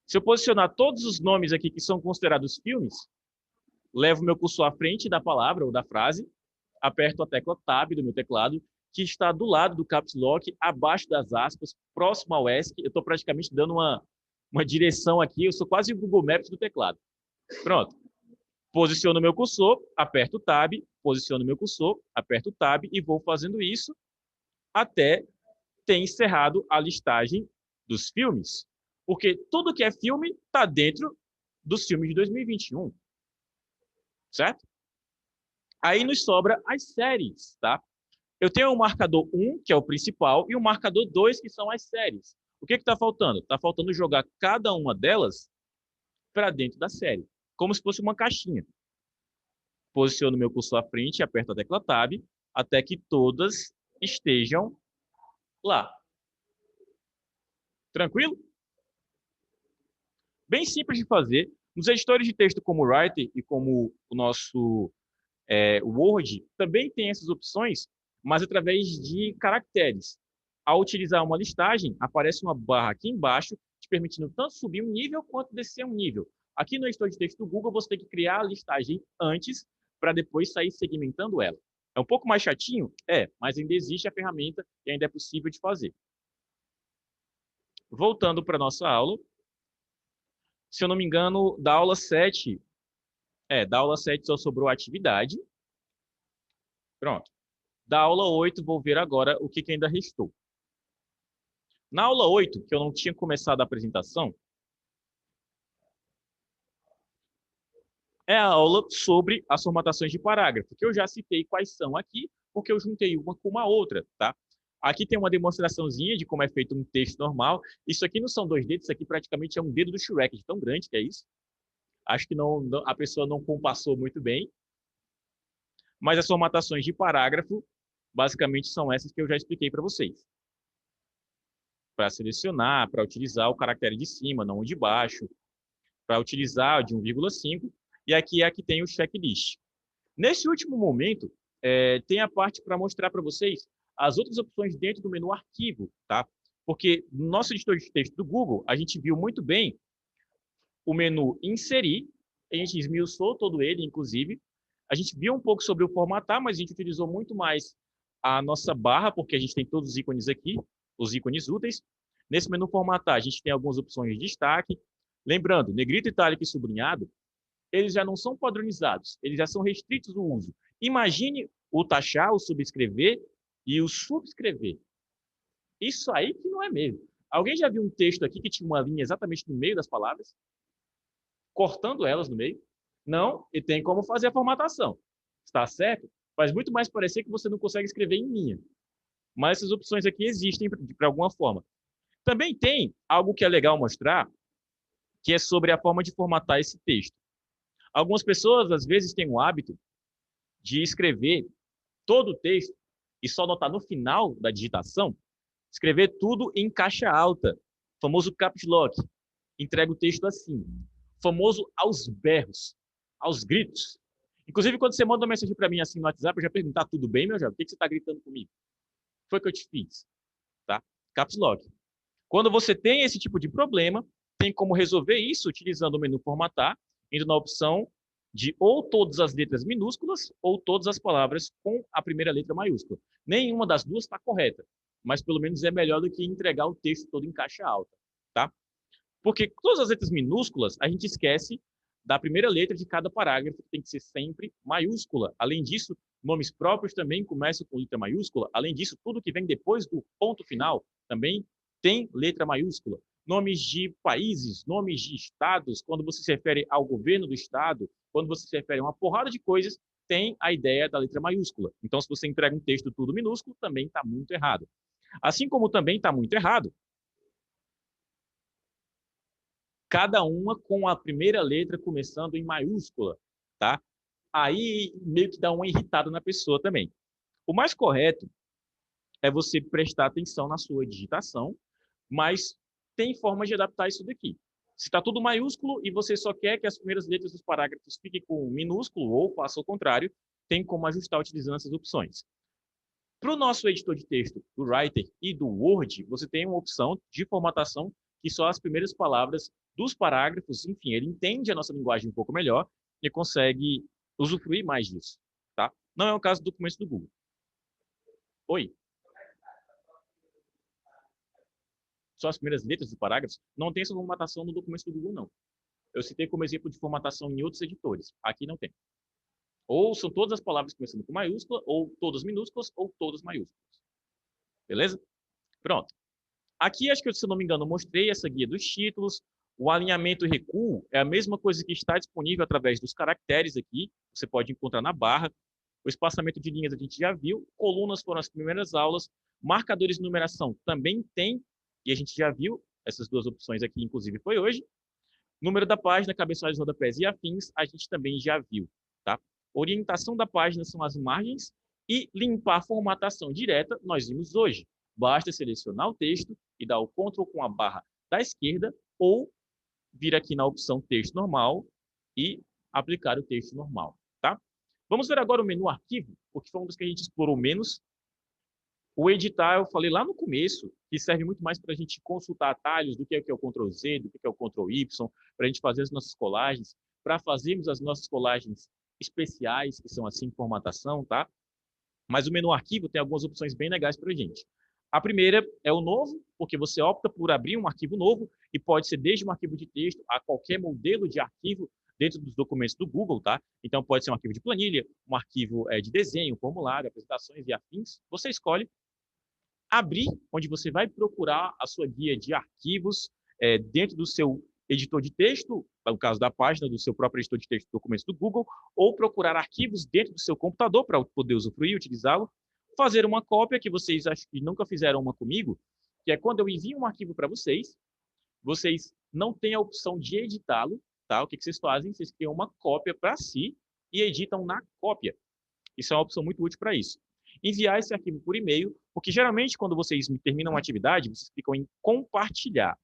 Se eu posicionar todos os nomes aqui que são considerados filmes, levo o meu cursor à frente da palavra ou da frase, aperto a tecla Tab do meu teclado, que está do lado do Caps Lock, abaixo das aspas, próximo ao ESC. Eu estou praticamente dando uma direção aqui, eu sou quase o Google Maps do teclado. Pronto. Posiciono o meu cursor, aperto o Tab, posiciono o meu cursor, aperto o Tab e vou fazendo isso até ter encerrado a listagem dos filmes. Porque tudo que é filme está dentro dos filmes de 2021. Certo? Aí nos sobra as séries, tá? Eu tenho o marcador 1, que é o principal, e o marcador 2, que são as séries. O que está faltando? Está faltando jogar cada uma delas para dentro da série, como se fosse uma caixinha. Posiciono meu cursor à frente e aperto a tecla Tab até que todas estejam lá. Tranquilo? Bem simples de fazer. Nos editores de texto como o Writer e como o nosso Word, também tem essas opções, mas através de caracteres. Ao utilizar uma listagem, aparece uma barra aqui embaixo, te permitindo tanto subir um nível quanto descer um nível. Aqui no editor de texto do Google, você tem que criar a listagem antes para depois sair segmentando ela. É um pouco mais chatinho? É, mas ainda existe a ferramenta e ainda é possível de fazer. Voltando para a nossa aula, se eu não me engano, da aula 7 só sobrou atividade. Pronto. Da aula 8, vou ver agora o que ainda restou. Na aula 8, que eu não tinha começado a apresentação, é a aula sobre as formatações de parágrafo, que eu já citei quais são aqui, porque eu juntei uma com uma outra, tá? Aqui tem uma demonstraçãozinha de como é feito um texto normal. Isso aqui não são 2 dedos, isso aqui praticamente é um dedo do Shrek, de tão grande que é isso. Acho que a pessoa não compassou muito bem. Mas as formatações de parágrafo, basicamente, são essas que eu já expliquei para vocês. Para selecionar, para utilizar o caractere de cima, não o de baixo, para utilizar de 1,5, e aqui é que tem o checklist. Nesse último momento, tem a parte para mostrar para vocês as outras opções dentro do menu arquivo, tá? Porque no nosso editor de texto do Google, a gente viu muito bem o menu inserir, a gente esmiuçou todo ele, inclusive. A gente viu um pouco sobre o formatar, mas a gente utilizou muito mais a nossa barra, porque a gente tem todos os ícones aqui, os ícones úteis. Nesse menu formatar, a gente tem algumas opções de destaque. Lembrando, negrito, itálico e sublinhado, eles já não são padronizados, eles já são restritos ao uso. Imagine o taxar, o subscrever e o subscrever. Isso aí que não é mesmo. Alguém já viu um texto aqui que tinha uma linha exatamente no meio das palavras? Cortando elas no meio? Não, e tem como fazer a formatação. Está certo? Faz muito mais parecer que você não consegue escrever em linha. Mas essas opções aqui existem para alguma forma. Também tem algo que é legal mostrar, que é sobre a forma de formatar esse texto. Algumas pessoas, às vezes, têm o hábito de escrever todo o texto e só notar no final da digitação, escrever tudo em caixa alta, famoso caps lock. Entrega o texto assim, famoso aos berros, aos gritos. Inclusive, quando você manda uma mensagem para mim assim no WhatsApp, eu já perguntar, tudo bem, meu jovem? Por que você está gritando comigo? Foi o que eu te fiz, tá? Caps Lock. Quando você tem esse tipo de problema, tem como resolver isso utilizando o menu formatar, indo na opção de ou todas as letras minúsculas ou todas as palavras com a primeira letra maiúscula. Nenhuma das duas está correta, mas pelo menos é melhor do que entregar o texto todo em caixa alta, tá? Porque todas as letras minúsculas a gente esquece da primeira letra de cada parágrafo, que tem que ser sempre maiúscula. Além disso, nomes próprios também começam com letra maiúscula. Além disso, tudo que vem depois do ponto final também tem letra maiúscula. Nomes de países, nomes de estados, quando você se refere ao governo do estado, quando você se refere a uma porrada de coisas, tem a ideia da letra maiúscula. Então, se você entrega um texto tudo minúsculo, também está muito errado. Assim como também está muito errado, cada uma com a primeira letra começando em maiúscula, tá? Aí meio que dá uma irritada na pessoa também. O mais correto é você prestar atenção na sua digitação, mas tem forma de adaptar isso daqui. Se está tudo maiúsculo e você só quer que as primeiras letras dos parágrafos fiquem com minúsculo ou faça o contrário, tem como ajustar utilizando essas opções. Para o nosso editor de texto, do Writer e do Word, você tem uma opção de formatação que só as primeiras palavras dos parágrafos, enfim, ele entende a nossa linguagem um pouco melhor e consegue usufruir mais disso, tá? Não é o caso do documento do Google. Oi? Só as primeiras letras dos parágrafos? Não tem essa formatação no documento do Google, não. Eu citei como exemplo de formatação em outros editores. Aqui não tem. Ou são todas as palavras começando com maiúscula, ou todas minúsculas, ou todas maiúsculas. Beleza? Pronto. Aqui, acho que, se eu não me engano, eu mostrei essa guia dos títulos. O alinhamento e recuo é a mesma coisa que está disponível através dos caracteres aqui. Você pode encontrar na barra. O espaçamento de linhas a gente já viu. Colunas foram as primeiras aulas. Marcadores de numeração também tem. E a gente já viu. Essas duas opções aqui, inclusive, foi hoje. Número da página, cabeçalhos, rodapés e afins, a gente também já viu. Tá? Orientação da página são as margens. E limpar a formatação direta, nós vimos hoje. Basta selecionar o texto e dar o Ctrl com a barra da esquerda ou vir aqui na opção texto normal e aplicar o texto normal, tá? Vamos ver agora o menu arquivo, porque foi um dos que a gente explorou menos. O editar, eu falei lá no começo, que serve muito mais para a gente consultar atalhos do que é o Ctrl+Z, do que é o Ctrl+Y, para a gente fazer as nossas colagens, para fazermos as nossas colagens especiais, que são assim, formatação, tá? Mas o menu arquivo tem algumas opções bem legais para a gente. A primeira é o novo, porque você opta por abrir um arquivo novo e pode ser desde um arquivo de texto a qualquer modelo de arquivo dentro dos documentos do Google, tá? Então pode ser um arquivo de planilha, um arquivo de desenho, formulário, apresentações e afins. Você escolhe abrir, onde você vai procurar a sua guia de arquivos dentro do seu editor de texto, no caso da página do seu próprio editor de texto, documentos do Google, ou procurar arquivos dentro do seu computador para poder usufruir, utilizá-lo, fazer uma cópia, que vocês acho que nunca fizeram uma comigo, que é quando eu envio um arquivo para vocês, vocês não têm a opção de editá-lo, tá? O que vocês fazem? Vocês criam uma cópia para si e editam na cópia. Isso é uma opção muito útil para isso. Enviar esse arquivo por e-mail, porque geralmente quando vocês terminam uma atividade, vocês clicam em compartilhar.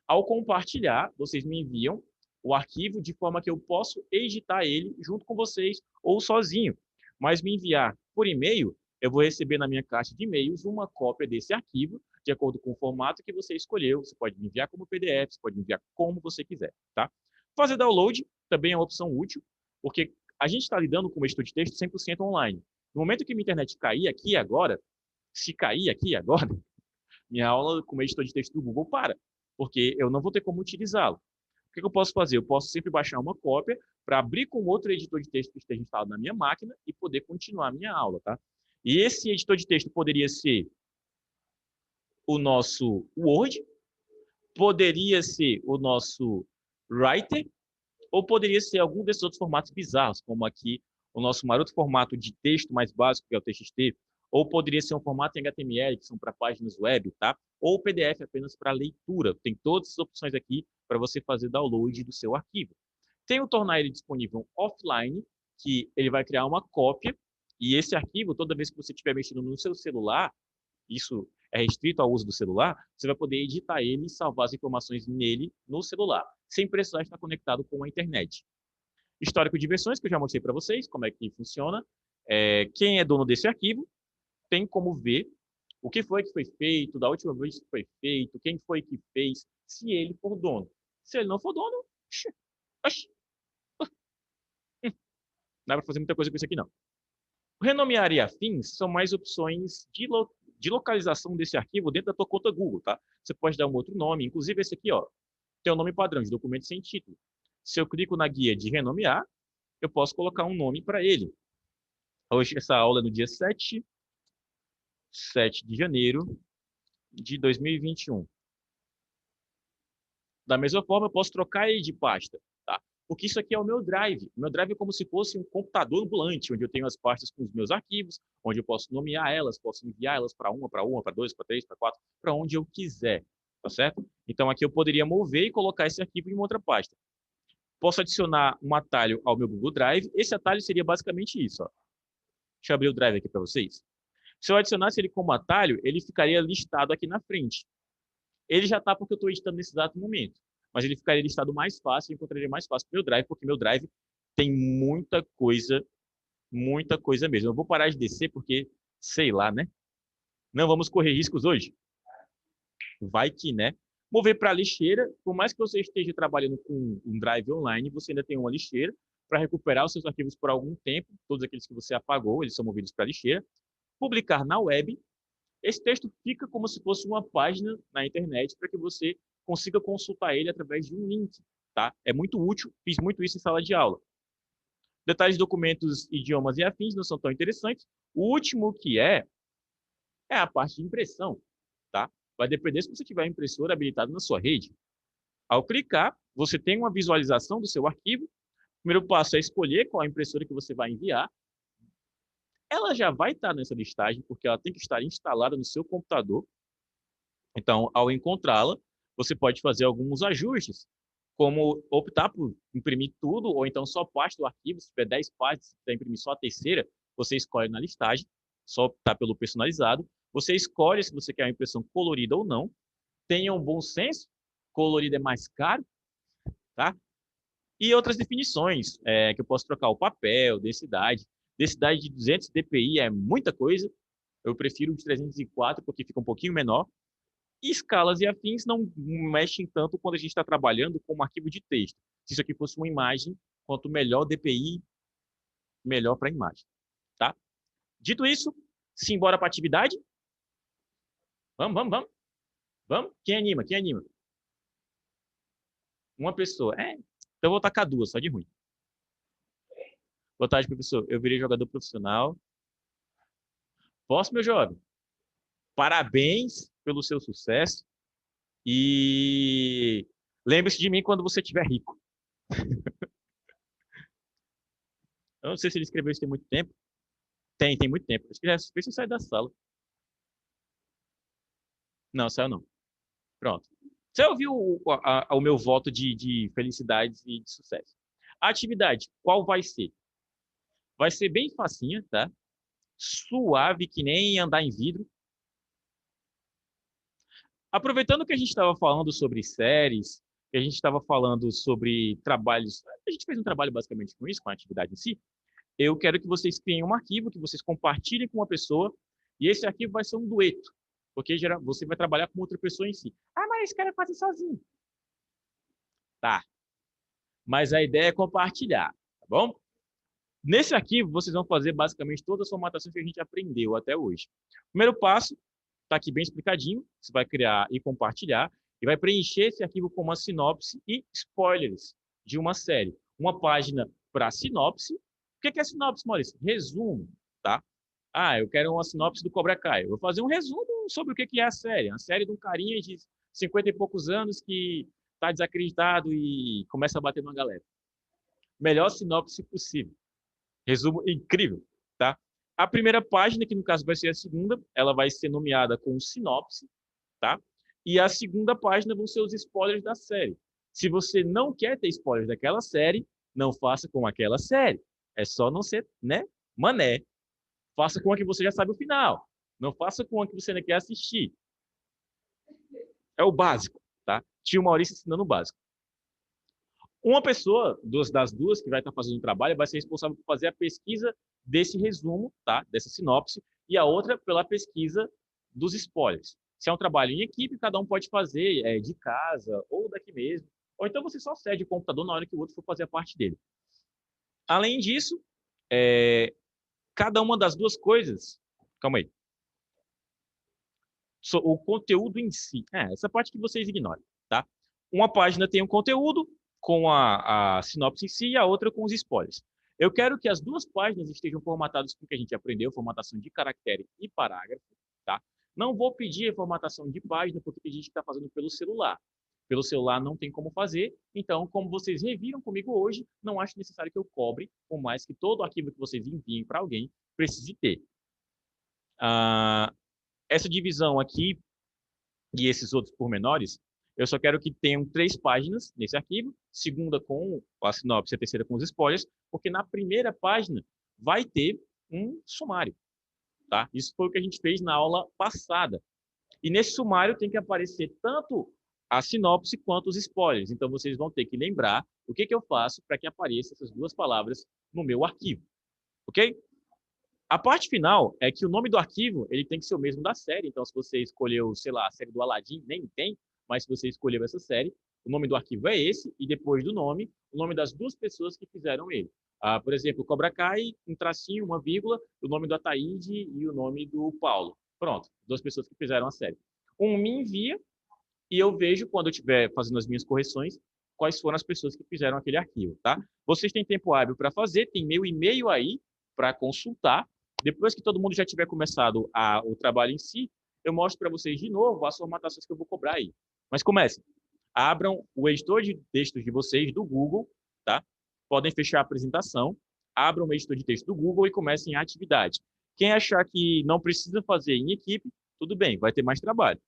Ao compartilhar, vocês me enviam o arquivo de forma que eu posso editar ele junto com vocês ou sozinho. Mas me enviar por e-mail, eu vou receber na minha caixa de e-mails uma cópia desse arquivo, de acordo com o formato que você escolheu. Você pode me enviar como PDF, você pode me enviar como você quiser, tá? Fazer download também é uma opção útil, porque a gente está lidando com um editor de texto 100% online. No momento que minha internet cair aqui agora, se cair aqui agora, minha aula com o editor de texto do Google para, porque eu não vou ter como utilizá-lo. O que eu posso fazer? Eu posso sempre baixar uma cópia para abrir com outro editor de texto que esteja instalado na minha máquina e poder continuar a minha aula, tá? E esse editor de texto poderia ser o nosso Word, poderia ser o nosso Writer, ou poderia ser algum desses outros formatos bizarros, como aqui o nosso maroto formato de texto mais básico, que é o TXT, ou poderia ser um formato em HTML, que são para páginas web, tá? Ou PDF apenas para leitura. Tem todas as opções aqui para você fazer download do seu arquivo. Tem o tornar ele disponível offline, que ele vai criar uma cópia, e esse arquivo, toda vez que você estiver mexendo no seu celular, isso é restrito ao uso do celular, você vai poder editar ele e salvar as informações nele no celular, sem precisar estar conectado com a internet. Histórico de versões, que eu já mostrei para vocês, como é que funciona. Quem é dono desse arquivo tem como ver o que foi feito, da última vez que foi feito, quem foi que fez, se ele for dono. Se ele não for dono, não dá para fazer muita coisa com isso aqui, não. Renomear e afins são mais opções de localização desse arquivo dentro da tua conta Google, tá? Você pode dar um outro nome, inclusive esse aqui, ó, tem o nome padrão de documento sem título. Se eu clico na guia de renomear, eu posso colocar um nome para ele. Hoje, essa aula é no dia 7 de janeiro de 2021. Da mesma forma, eu posso trocar ele de pasta, tá? Porque isso aqui é o meu Drive. O meu Drive é como se fosse um computador ambulante, onde eu tenho as pastas com os meus arquivos, onde eu posso nomear elas, posso enviar elas para uma, para dois, para três, para quatro, para onde eu quiser, tá certo? Então, aqui eu poderia mover e colocar esse arquivo em uma outra pasta. Posso adicionar um atalho ao meu Google Drive. Esse atalho seria basicamente isso, ó. Deixa eu abrir o Drive aqui para vocês. Se eu adicionasse ele como atalho, ele ficaria listado aqui na frente. Ele já está porque eu estou editando nesse exato momento. Mas ele ficaria listado mais fácil, eu encontraria mais fácil no meu Drive, porque meu Drive tem muita coisa mesmo. Eu vou parar de descer porque, sei lá, né? Não vamos correr riscos hoje. Vai que, né? Mover para a lixeira, por mais que você esteja trabalhando com um Drive online, você ainda tem uma lixeira para recuperar os seus arquivos por algum tempo, todos aqueles que você apagou, eles são movidos para a lixeira. Publicar na web. Esse texto fica como se fosse uma página na internet para que você consiga consultar ele através de um link, tá? É muito útil, fiz muito isso em sala de aula. Detalhes de documentos, idiomas e afins não são tão interessantes. O último que é a parte de impressão, tá? Vai depender se você tiver a impressora habilitada na sua rede. Ao clicar, você tem uma visualização do seu arquivo. O primeiro passo é escolher qual a impressora que você vai enviar. Ela já vai estar nessa listagem, porque ela tem que estar instalada no seu computador. Então, ao encontrá-la, você pode fazer alguns ajustes, como optar por imprimir tudo, ou então só parte do arquivo. Se tiver 10 páginas, se quiser imprimir só a terceira, você escolhe na listagem, só optar pelo personalizado. Você escolhe se você quer uma impressão colorida ou não. Tenha um bom senso, colorido é mais caro, tá? E outras definições, que eu posso trocar o papel, densidade. Densidade de 200 dpi é muita coisa. Eu prefiro de 304 porque fica um pouquinho menor. E escalas e afins não mexem tanto quando a gente está trabalhando com um arquivo de texto. Se isso aqui fosse uma imagem, quanto melhor o DPI, melhor para a imagem. Tá? Dito isso, simbora para a atividade? Vamos, vamos, vamos. Vamos? Quem anima? Quem anima? Uma pessoa. Então eu vou tacar duas, só de ruim. Boa tarde, professor. Eu virei jogador profissional. Posso, meu jovem? Parabéns pelo seu sucesso. E lembre-se de mim quando você estiver rico. Eu não sei se ele escreveu isso tem muito tempo. Tem muito tempo. Acho que já fez sair da sala. Não, saiu não. Pronto. Você ouviu o meu voto de felicidades e de sucesso. A atividade, qual vai ser? Vai ser bem facinha, tá? Suave, que nem andar em vidro. Aproveitando que a gente estava falando sobre séries, que a gente estava falando sobre trabalhos, a gente fez um trabalho basicamente com isso, com a atividade em si. Eu quero que vocês criem um arquivo, que vocês compartilhem com uma pessoa, e esse arquivo vai ser um dueto, porque você vai trabalhar com outra pessoa em si. Ah, mas esse cara fazer sozinho. Tá. Mas a ideia é compartilhar, tá bom? Nesse arquivo, vocês vão fazer basicamente todas as formatações que a gente aprendeu até hoje. Primeiro passo, está aqui bem explicadinho, você vai criar e compartilhar, e vai preencher esse arquivo com uma sinopse e spoilers de uma série. Uma página para sinopse. O que é sinopse, Maurício? Resumo, tá? Ah, eu quero uma sinopse do Cobra Kai. Eu vou fazer um resumo sobre o que é a série. A série de um carinha de 50 e poucos anos que está desacreditado e começa a bater numa galera. Melhor sinopse possível. Resumo incrível, tá? A primeira página, que no caso vai ser a segunda, ela vai ser nomeada com sinopse, tá? E a segunda página vão ser os spoilers da série. Se você não quer ter spoilers daquela série, não faça com aquela série. É só não ser, né, mané. Faça com a que você já sabe o final. Não faça com a que você ainda quer assistir. É o básico, tá? Tio Maurício ensinando o básico. Uma pessoa das duas que vai estar fazendo o trabalho vai ser responsável por fazer a pesquisa desse resumo, tá? Dessa sinopse, e a outra pela pesquisa dos spoilers. Se é um trabalho em equipe, cada um pode fazer de casa ou daqui mesmo. Ou então você só cede o computador na hora que o outro for fazer a parte dele. Além disso, cada uma das duas coisas... Calma aí. O conteúdo em si. Essa parte que vocês ignoram, tá? Uma página tem um conteúdo, com a sinopse em si e a outra com os spoilers. Eu quero que as duas páginas estejam formatadas com o que a gente aprendeu, formatação de caractere e parágrafo, tá? Não vou pedir a formatação de página, porque a gente está fazendo pelo celular. Pelo celular não tem como fazer, então, como vocês reviram comigo hoje, não acho necessário que eu cobre, por mais que todo arquivo que vocês enviem para alguém precise ter. Essa divisão aqui e esses outros pormenores, eu só quero que tenham 3 páginas nesse arquivo, segunda com a sinopse e a terceira com os spoilers, porque na primeira página vai ter um sumário, tá? Isso foi o que a gente fez na aula passada. E nesse sumário tem que aparecer tanto a sinopse quanto os spoilers. Então vocês vão ter que lembrar o que eu faço para que apareçam essas duas palavras no meu arquivo, ok? A parte final é que o nome do arquivo ele tem que ser o mesmo da série. Então, se você escolheu, sei lá, a série do Aladdin, nem tem, mas se você escolheu essa série, o nome do arquivo é esse, e depois do nome, o nome das duas pessoas que fizeram ele. Por exemplo, Cobra Kai, um tracinho, uma vírgula, o nome do Ataíde e o nome do Paulo. Pronto, duas pessoas que fizeram a série. Um me envia e eu vejo, quando eu estiver fazendo as minhas correções, quais foram as pessoas que fizeram aquele arquivo, tá? Vocês têm tempo hábil para fazer, tem meu e-mail aí para consultar. Depois que todo mundo já tiver começado o trabalho em si, eu mostro para vocês de novo as formatações que eu vou cobrar aí. Mas comecem. Abram o editor de textos de vocês do Google, tá? Podem fechar a apresentação, abram o editor de texto do Google e comecem a atividade. Quem achar que não precisa fazer em equipe, tudo bem, vai ter mais trabalho.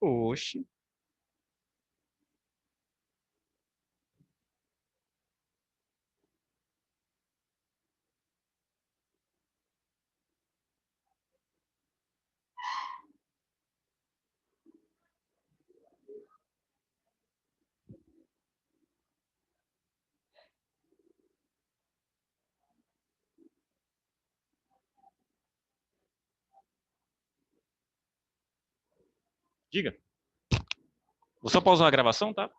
Oxe, diga. Vou só pausar a gravação, tá?